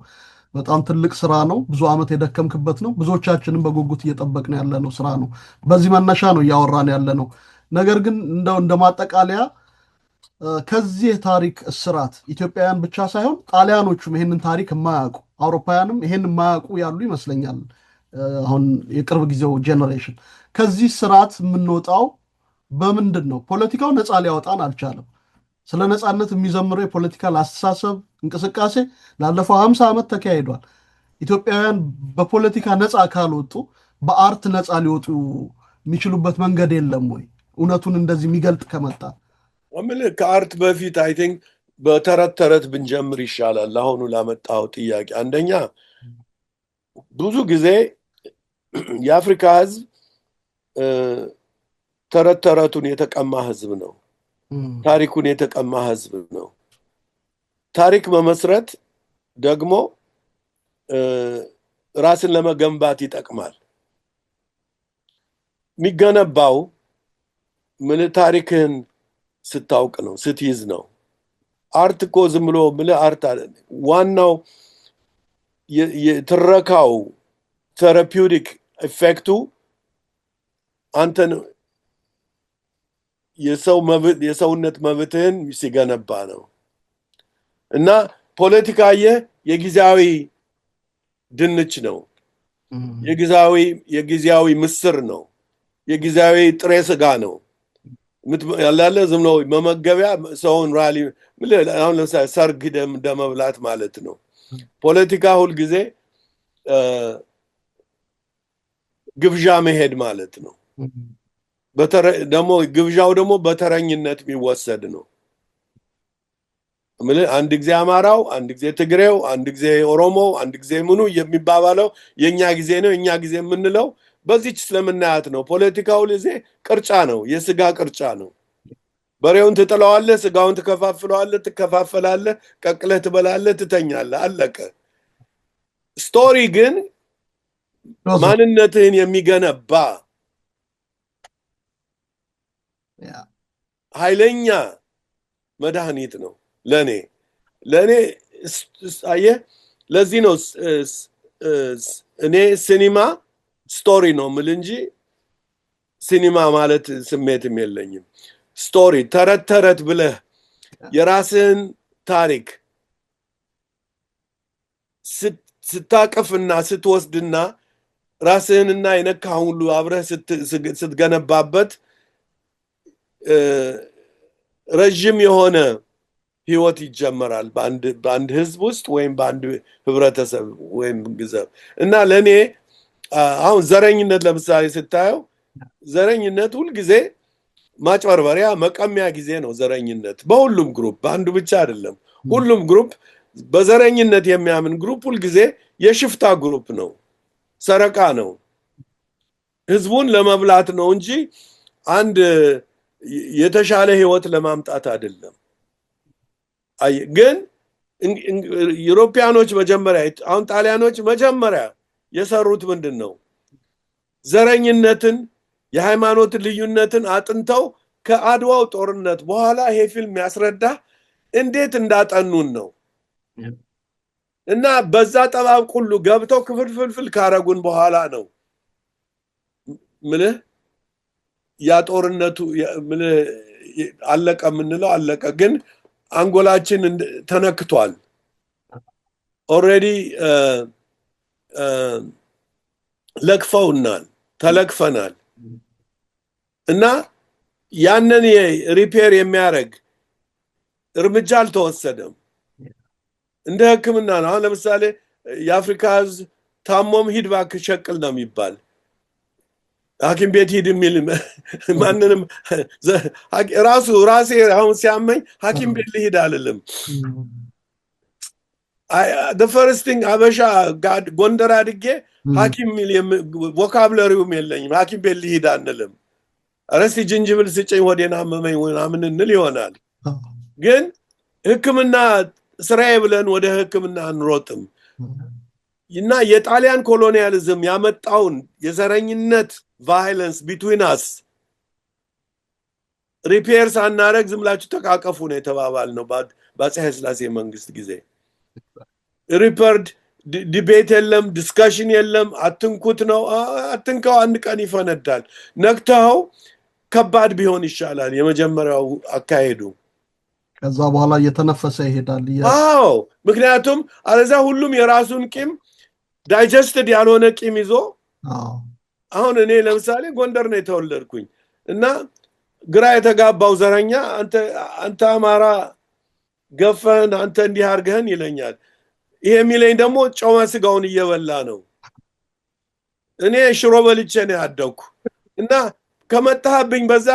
በጣም ትልቅ ስራ ነው። ብዙ ዓመት የደከምክበት ነው። ብዙዎቻችንም በጉጉት እየጠበቅን ያለ ነው ስራ ነው። በዚህ መነሻ ነው እያወራን ያለ ነው። ነገር ግን እንደ ማጠቃለያ ከዚህ የታሪክ እስራት ኢትዮጵያውያን ብቻ ሳይሆን ጣሊያኖቹም ይሄንን ታሪክ የማያውቁ አውሮፓውያንም ይሄን የማያውቁ ያሉ ይመስለኛል። አሁን የቅርብ ጊዜው ጄኔሬሽን ከዚህ ስርዓት የምንወጣው በምንድን ነው? ፖለቲካው ነፃ ሊያወጣን አልቻለም። ስለ ነፃነት የሚዘምረው የፖለቲካል አስተሳሰብ እንቅስቃሴ ላለፈው 50 ዓመት ተካሂዷል። ኢትዮጵያውያን በፖለቲካ ነፃ ካልወጡ በአርት ነፃ ሊወጡ የሚችሉበት መንገድ የለም ወይ? እውነቱን እንደዚህ የሚገልጥ ከመጣ ከአርት በፊት አይ ቲንክ በተረት ተረት ብንጀምር ይሻላል። አሁኑ ላመጣው ጥያቄ አንደኛ ብዙ ጊዜ የአፍሪካ ህዝብ ተረት ተረቱን የተቀማ ህዝብ ነው። ታሪኩን የተቀማ ህዝብ ነው። ታሪክ መመስረት ደግሞ ራስን ለመገንባት ይጠቅማል። የሚገነባው ምን ታሪክህን ስታውቅ ነው፣ ስትይዝ ነው። አርት እኮ ዝም ብሎ አርት ዋናው የትረካው ቴራፒውቲክ ኢፌክቱ አንተን የሰውነት መብትህን ሲገነባ ነው። እና ፖለቲካዬ የጊዜያዊ ድንች ነው፣ የጊዜያዊ ምስር ነው፣ የጊዜያዊ ጥሬ ስጋ ነው ያላለ ዝም ብሎ መመገቢያ ሰውን ራሊ አሁን ለምሳሌ ሰርግ እንደመብላት ማለት ነው። ፖለቲካ ሁልጊዜ ግብዣ መሄድ ማለት ነው። ደግሞ ግብዣው ደግሞ በተረኝነት የሚወሰድ ነው። አንድ ጊዜ አማራው፣ አንድ ጊዜ ትግሬው፣ አንድ ጊዜ ኦሮሞው፣ አንድ ጊዜ ምኑ የሚባባለው የኛ ጊዜ ነው። የኛ ጊዜ የምንለው በዚች ስለምናያት ነው። ፖለቲካው ጊዜ ቅርጫ ነው፣ የስጋ ቅርጫ ነው። በሬውን ትጥለዋለህ፣ ስጋውን ትከፋፍለዋለህ፣ ትከፋፈላለህ፣ ቀቅለህ ትበላለህ፣ ትተኛለህ፣ አለቀ። ስቶሪ ግን ማንነትህን የሚገነባ ኃይለኛ መድኃኒት ነው ለኔ አየህ። ለዚህ ነው እኔ ሲኒማ ስቶሪ ነው ምል እንጂ ሲኒማ ማለት ስሜትም የለኝም። ስቶሪ ተረት ተረት ብለህ የራስን ታሪክ ስታቀፍና ስትወስድና ራስህንና የነካህን ሁሉ አብረህ ስትገነባበት ረጅም የሆነ ህይወት ይጀመራል በአንድ ህዝብ ውስጥ ወይም በአንድ ህብረተሰብ ወይም ግዘብ እና ለኔ አሁን ዘረኝነት ለምሳሌ ስታየው ዘረኝነት ሁሉ ጊዜ ማጭበርበሪያ መቀሚያ ጊዜ ነው ዘረኝነት በሁሉም ግሩፕ በአንዱ ብቻ አይደለም ሁሉም ግሩፕ በዘረኝነት የሚያምን ግሩፕ ሁሉ ጊዜ የሽፍታ ግሩፕ ነው ሰረቃ ነው ህዝቡን ለመብላት ነው እንጂ አንድ የተሻለ ህይወት ለማምጣት አይደለም ግን ዩሮፒያኖች መጀመሪያ አሁን ጣሊያኖች መጀመሪያ የሰሩት ምንድነው ዘረኝነትን የሃይማኖት ልዩነትን አጥንተው ከአድዋው ጦርነት በኋላ ይሄ ፊልም ያስረዳ እንዴት እንዳጠኑን ነው እና በዛ ጠባብ ሁሉ ገብተው ክፍልፍል ካረጉን በኋላ ነው ምልህ ያ ጦርነቱ ምልህ አለቀ ምንለው አለቀ ግን አንጎላችን ተነክቷል ኦሬዲ ለክፈውናል ተለክፈናል እና ያንን ሪፔር የሚያደርግ እርምጃ አልተወሰደም እንደ ህክምና ነው አሁን ለምሳሌ የአፍሪካ ህዝብ ታሞም ሂድ እባክህ ሸቅል ነው የሚባል ሐኪም ቤት ሂድ የሚል ማንንም ራሴ አሁን ሲያመኝ ሐኪም ቤት ልሂድ አልልም the first thing አበሻ ጎንደር አድጌ ሐኪም ሚል ቮካብለሪውም የለኝም ሐኪም ቤት ልሂድ አንልም አረስቲ ጅንጅብል ስጨኝ ወዴና አመመኝ ምናምን እንል ይሆናል ግን ህክምና ስራዬ ብለን ወደ ህክምና አንሮጥም እና የጣሊያን ኮሎኒያሊዝም ያመጣውን የዘረኝነት ቫዮለንስ ቢትዊን አስ ሪፔርስ አናረግ ዝምላችሁ ተቃቀፉ ነው የተባባልነው በአፄ ኃይለ ሥላሴ መንግስት ጊዜ ሪፐርድ ዲቤት የለም ዲስከሽን የለም አትንኩት ነው አትንካው አንድ ቀን ይፈነዳል ነክተው ከባድ ቢሆን ይሻላል የመጀመሪያው አካሄዱ ከዛ በኋላ እየተነፈሰ ይሄዳል አዎ ምክንያቱም አለዛ ሁሉም የራሱን ቂም ዳይጀስትድ ያልሆነ ቂም ይዞ አሁን እኔ ለምሳሌ ጎንደር ነው የተወለድኩኝ እና ግራ የተጋባው ዘረኛ አንተ አማራ ገፈን አንተ እንዲህ አርገህን ይለኛል ይሄ የሚለኝ ደግሞ ጮማ ስጋውን እየበላ ነው እኔ ሽሮ በልቼ ነው ያደኩ እና ከመጣህብኝ በዛ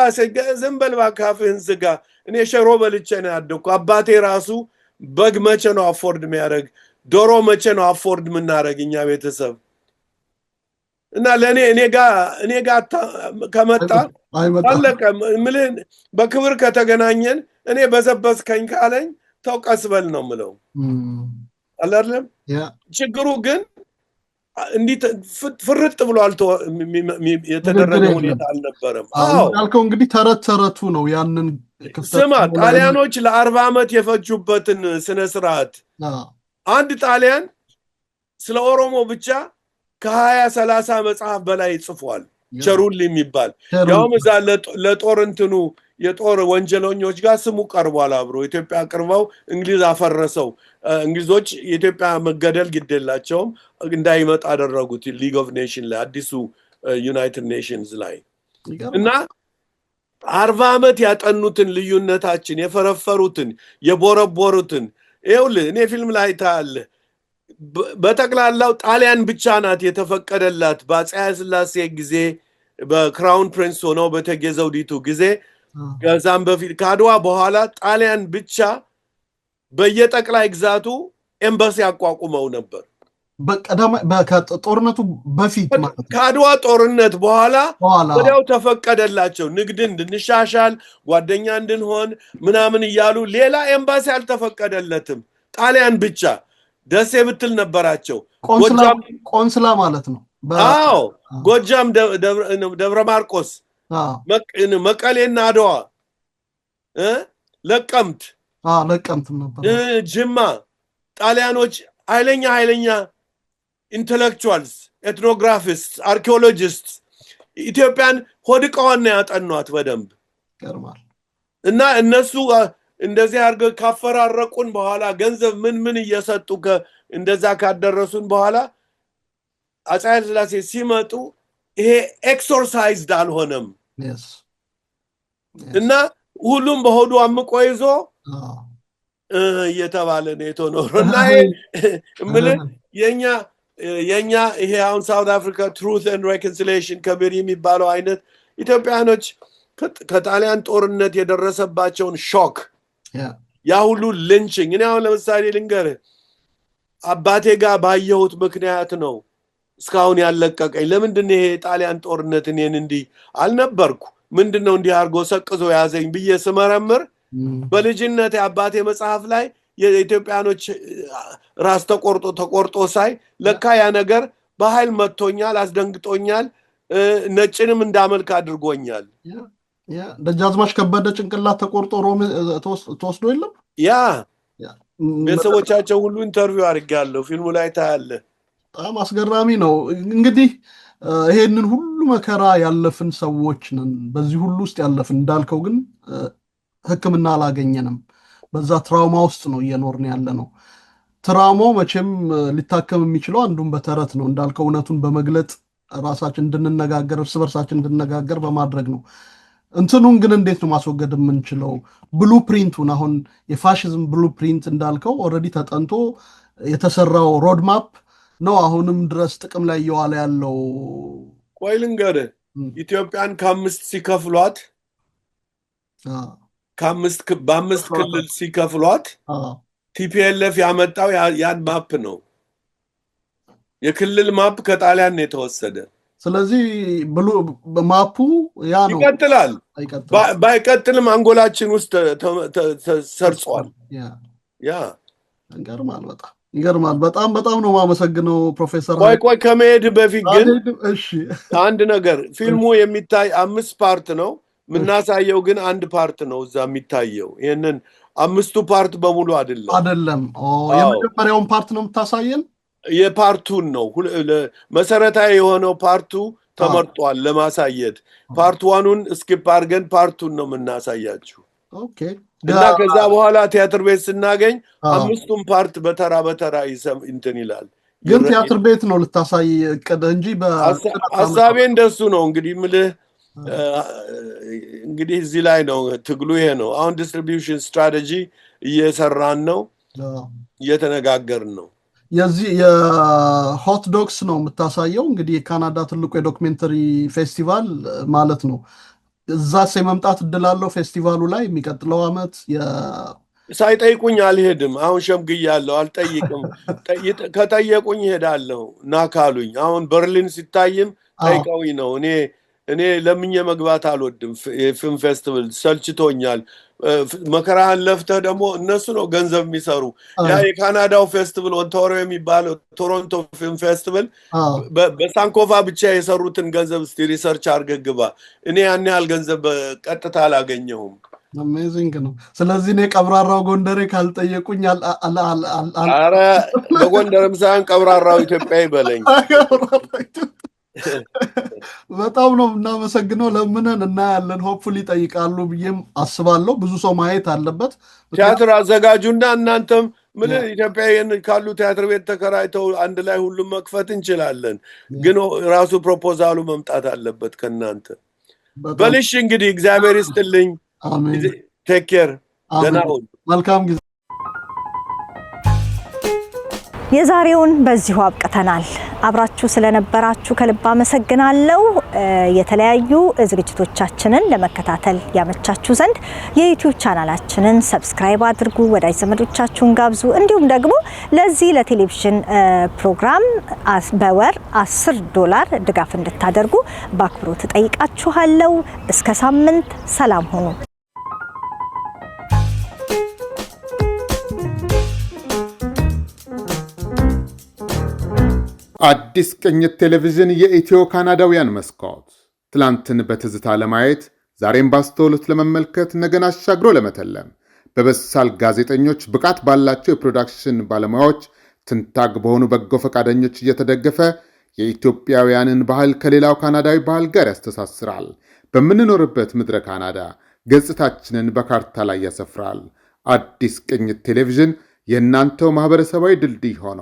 ዝም በል ባካፍህን ስጋ እኔ ሽሮ በልቼ ነው ያደኩ አባቴ ራሱ በግ መቼ ነው አፎርድ የሚያደርግ ዶሮ መቼ ነው አፎርድ የምናደርግኛ ቤተሰብ እና ለኔ እኔ ጋር ከመጣ አለቀ ምልን በክብር ከተገናኘን እኔ በዘበስከኝ ካለኝ ተውቀስበል ነው ምለው አላለም ችግሩ ግን እንዲህ ፍርጥ ብሎ የተደረገ ሁኔታ አልነበረም አልከው እንግዲህ ተረቱ ነው ያንን ስማ ጣሊያኖች ለ40 ዓመት የፈጁበትን ስነ ስርዓት አንድ ጣሊያን ስለ ኦሮሞ ብቻ ከ20-30 መጽሐፍ በላይ ጽፏል ቸሩሊ የሚባል ያውም እዛ ለጦር እንትኑ የጦር ወንጀለኞች ጋር ስሙ ቀርቧል አብሮ ኢትዮጵያ ቀርበው እንግሊዝ አፈረሰው እንግሊዞች የኢትዮጵያ መገደል ግደላቸውም እንዳይመጣ አደረጉት ሊግ ኦፍ ኔሽን ላይ አዲሱ ዩናይትድ ኔሽንስ ላይ እና 40 ዓመት ያጠኑትን ልዩነታችን የፈረፈሩትን የቦረቦሩትን ይኸውልህ እኔ ፊልም ላይ ታያለ በተክላላው ጣሊያን ብቻ ናት የተፈቀደላት በአፄ ኃይለ ሥላሴ ጊዜ በክራውን ፕሪንስ ሆነው በእቴጌ ዘውዲቱ ጊዜ ከዛም በፊት ከአድዋ በኋላ ጣሊያን ብቻ በየጠቅላይ ግዛቱ ኤምባሲ ያቋቁመው ነበር ጦርነቱ በፊት ማለት ከአድዋ ጦርነት በኋላ ወዲያው ተፈቀደላቸው ንግድ እንድንሻሻል ጓደኛ እንድንሆን ምናምን እያሉ ሌላ ኤምባሲ አልተፈቀደለትም ጣሊያን ብቻ ደሴ ብትል ነበራቸው ቆንስላ ማለት ነው አዎ ጎጃም ደብረ ማርቆስ መቀሌና አድዋ ለቀምት ነበር ጅማ ጣሊያኖች ኃይለኛ ኢንተሌክቹዋልስ ኤትኖግራፊስት አርኪኦሎጂስት ኢትዮጵያን ሆድቀዋና ያጠኗት በደንብ ገርማል እና እነሱ እንደዚህ አድርገው ካፈራረቁን በኋላ ገንዘብ ምን እየሰጡ እንደዛ ካደረሱን በኋላ አፄ ኃይለ ሥላሴ ሲመጡ ይሄ ኤክሰርሳይዝድ አልሆነም እና ሁሉም በሆዱ አምቆ ይዞ እየተባለ ነው የተኖረና ምንም የኛ ይሄ አሁን ሳውት አፍሪካ ትሩዝ ኤንድ ሬኮንሲሊዬሽን ኮሚቴ የሚባለው አይነት ኢትዮጵያኖች ከጣሊያን ጦርነት የደረሰባቸውን ሾክ ያ ሁሉ ሊንቺንግ እኔ አሁን ለምሳሌ ልንገርህ አባቴ ጋር ባየሁት ምክንያት ነው እስካሁን ያለቀቀኝ ለምንድን ይሄ ጣሊያን ጦርነት እኔን እንዲህ አልነበርኩ ምንድነው እንዲህ አርጎ ሰቅዞ ያዘኝ ብዬ ስመረምር በልጅነት አባቴ መጽሐፍ ላይ የኢትዮጵያኖች ራስ ተቆርጦ ሳይ ለካ ያ ነገር በኃይል መጥቶኛል አስደንግጦኛል ነጭንም እንዳመልክ አድርጎኛል ደጃዝማች ከበደ ጭንቅላት ተቆርጦ ሮም ተወስዶ የለም ያ ቤተሰቦቻቸው ሁሉ ኢንተርቪው አድርጋለሁ ፊልሙ ላይ ታያለ በጣም አስገራሚ ነው እንግዲህ ይሄንን ሁሉ መከራ ያለፍን ሰዎች ነን በዚህ ሁሉ ውስጥ ያለፍን እንዳልከው ግን ህክምና አላገኘንም በዛ ትራውማ ውስጥ ነው እየኖርን ያለ ነው ትራውማው መቼም ሊታከም የሚችለው አንዱን በተረት ነው እንዳልከው እውነቱን በመግለጥ ራሳችን እንድንነጋገር እርስ በርሳችን እንድንነጋገር በማድረግ ነው እንትኑን ግን እንዴት ነው ማስወገድ የምንችለው ብሉፕሪንቱን አሁን የፋሽዝም ብሉፕሪንት እንዳልከው ኦልሬዲ ተጠንቶ የተሰራው ሮድማፕ ነው አሁንም ድረስ ጥቅም ላይ እየዋለ ያለው ቆይ ልንገርህ ኢትዮጵያን ከአምስት ሲከፍሏት በአምስት ክልል ሲከፍሏት ቲፒኤልኤፍ ያመጣው ያን ማፕ ነው የክልል ማፕ ከጣሊያን ነው የተወሰደ ስለዚህ ማፑ ያ ነው ይቀጥላል ባይቀጥልም አንጎላችን ውስጥ ተሰርጿል ያ ይገርማል በጣም ነው ማመሰግነው ፕሮፌሰር ቆይ ከመሄድ በፊት ግን አንድ ነገር ፊልሙ የሚታይ 5 ፓርት ነው ምናሳየው ግን አንድ ፓርት ነው እዛ የሚታየው ይሄንን 5ቱ ፓርት በሙሉ አይደለም የመጀመሪያውን ፓርት ነው የምታሳየን የፓርቱን ነው መሰረታዊ የሆነው ፓርቱ ተመርጧል ለማሳየት ፓርት 1ን ስኪፕ አድርገን ፓርቱን ነው የምናሳያችሁ ኦኬ እና ከዛ በኋላ ቲያትር ቤት ስናገኝ 5ቱን ፓርት በተራ እንትን ይላል ግን ቲያትር ቤት ነው ልታሳይ እቅድ እንጂ ሐሳቤ እንደሱ ነው እንግዲህ ምልህ እንግዲህ እዚህ ላይ ነው ትግሉ ይሄ ነው አሁን ዲስትሪቢዩሽን ስትራቴጂ እየሰራን ነው እየተነጋገርን ነው የዚህ የሆት ዶግስ ነው የምታሳየው እንግዲህ የካናዳ ትልቁ የዶክመንተሪ ፌስቲቫል ማለት ነው እዛስ የመምጣት እድል አለው ፌስቲቫሉ ላይ የሚቀጥለው አመት ሳይጠይቁኝ አልሄድም አሁን ሸምግያለሁ አልጠይቅም ከጠየቁኝ እሄዳለሁ ናካሉኝ አሁን በርሊን ሲታይም ጠይቀውኝ ነው እኔ ለምኜ መግባት አልወድም የፊልም ፌስቲቫል ሰልችቶኛል መከራህን ለፍተህ ደግሞ እነሱ ነው ገንዘብ የሚሰሩ ያ የካናዳው ፌስቲቫል ኦንታሪዮ የሚባለው ቶሮንቶ ፊልም ፌስቲቫል በሳንኮቫ ብቻ የሰሩትን ገንዘብ እስቲ ሪሰርች አድርገህ ግባ እኔ ያን ያህል ገንዘብ ቀጥታ አላገኘሁም አሜዚንግ ነው ስለዚህ እኔ ቀብራራው ጎንደሬ ካልጠየቁኝ ኧረ በጎንደርም ሳይሆን ቀብራራው ኢትዮጵያ ይበለኝ በጣም ነው እናመሰግነው ለምንን እናያለን ሆፕፉሊ ይጠይቃሉ ብዬም አስባለሁ ብዙ ሰው ማየት አለበት ቲያትር አዘጋጁና እናንተም ምን ኢትዮጵያውያን ካሉ ቲያትር ቤት ተከራይተው አንድ ላይ ሁሉም መክፈት እንችላለን ግን ራሱ ፕሮፖዛሉ መምጣት አለበት ከናንተ በልሽ እንግዲህ እግዚአብሔር ይስጥልኝ አሜን ቴክ ኬር ደህና ሁኑ መልካም ጊዜ የዛሬውን በዚሁ አብቅተናል አብራችሁ ስለነበራችሁ ከልብ አመሰግናለሁ የተለያዩ ዝግጅቶቻችንን ለመከታተል ያመቻችሁ ዘንድ የዩቲዩብ ቻናላችንን ሰብስክራይብ አድርጉ ወዳጅ ዘመዶቻችሁን ጋብዙ እንዲሁም ደግሞ ለዚህ ለቴሌቪዥን ፕሮግራም በወር $10 ድጋፍ እንድታደርጉ በአክብሮት እጠይቃችኋለሁ እስከ ሳምንት ሰላም ሁኑ አዲስ ቅኝት ቴሌቪዥን የኢትዮ ካናዳውያን መስኮት ትላንትን በትዝታ ለማየት ዛሬም ባስተውሎት ለመመልከት ነገን አሻግሮ ለመተለም በበሳል ጋዜጠኞች ብቃት ባላቸው የፕሮዳክሽን ባለሙያዎች ትንታግ በሆኑ በጎ ፈቃደኞች እየተደገፈ የኢትዮጵያውያንን ባህል ከሌላው ካናዳዊ ባህል ጋር ያስተሳስራል በምንኖርበት ምድረ ካናዳ ገጽታችንን በካርታ ላይ ያሰፍራል አዲስ ቅኝት ቴሌቪዥን የእናንተው ማህበረሰባዊ ድልድይ ሆኖ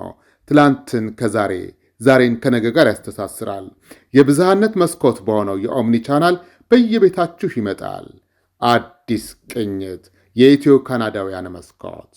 ትላንትን ከዛሬ ዛሬን ከነገ ጋር ያስተሳስራል። የብዝሃነት መስኮት በሆነው የኦምኒ ቻናል በየቤታችሁ ይመጣል። አዲስ ቅኝት፣ የኢትዮ ካናዳውያን መስኮት።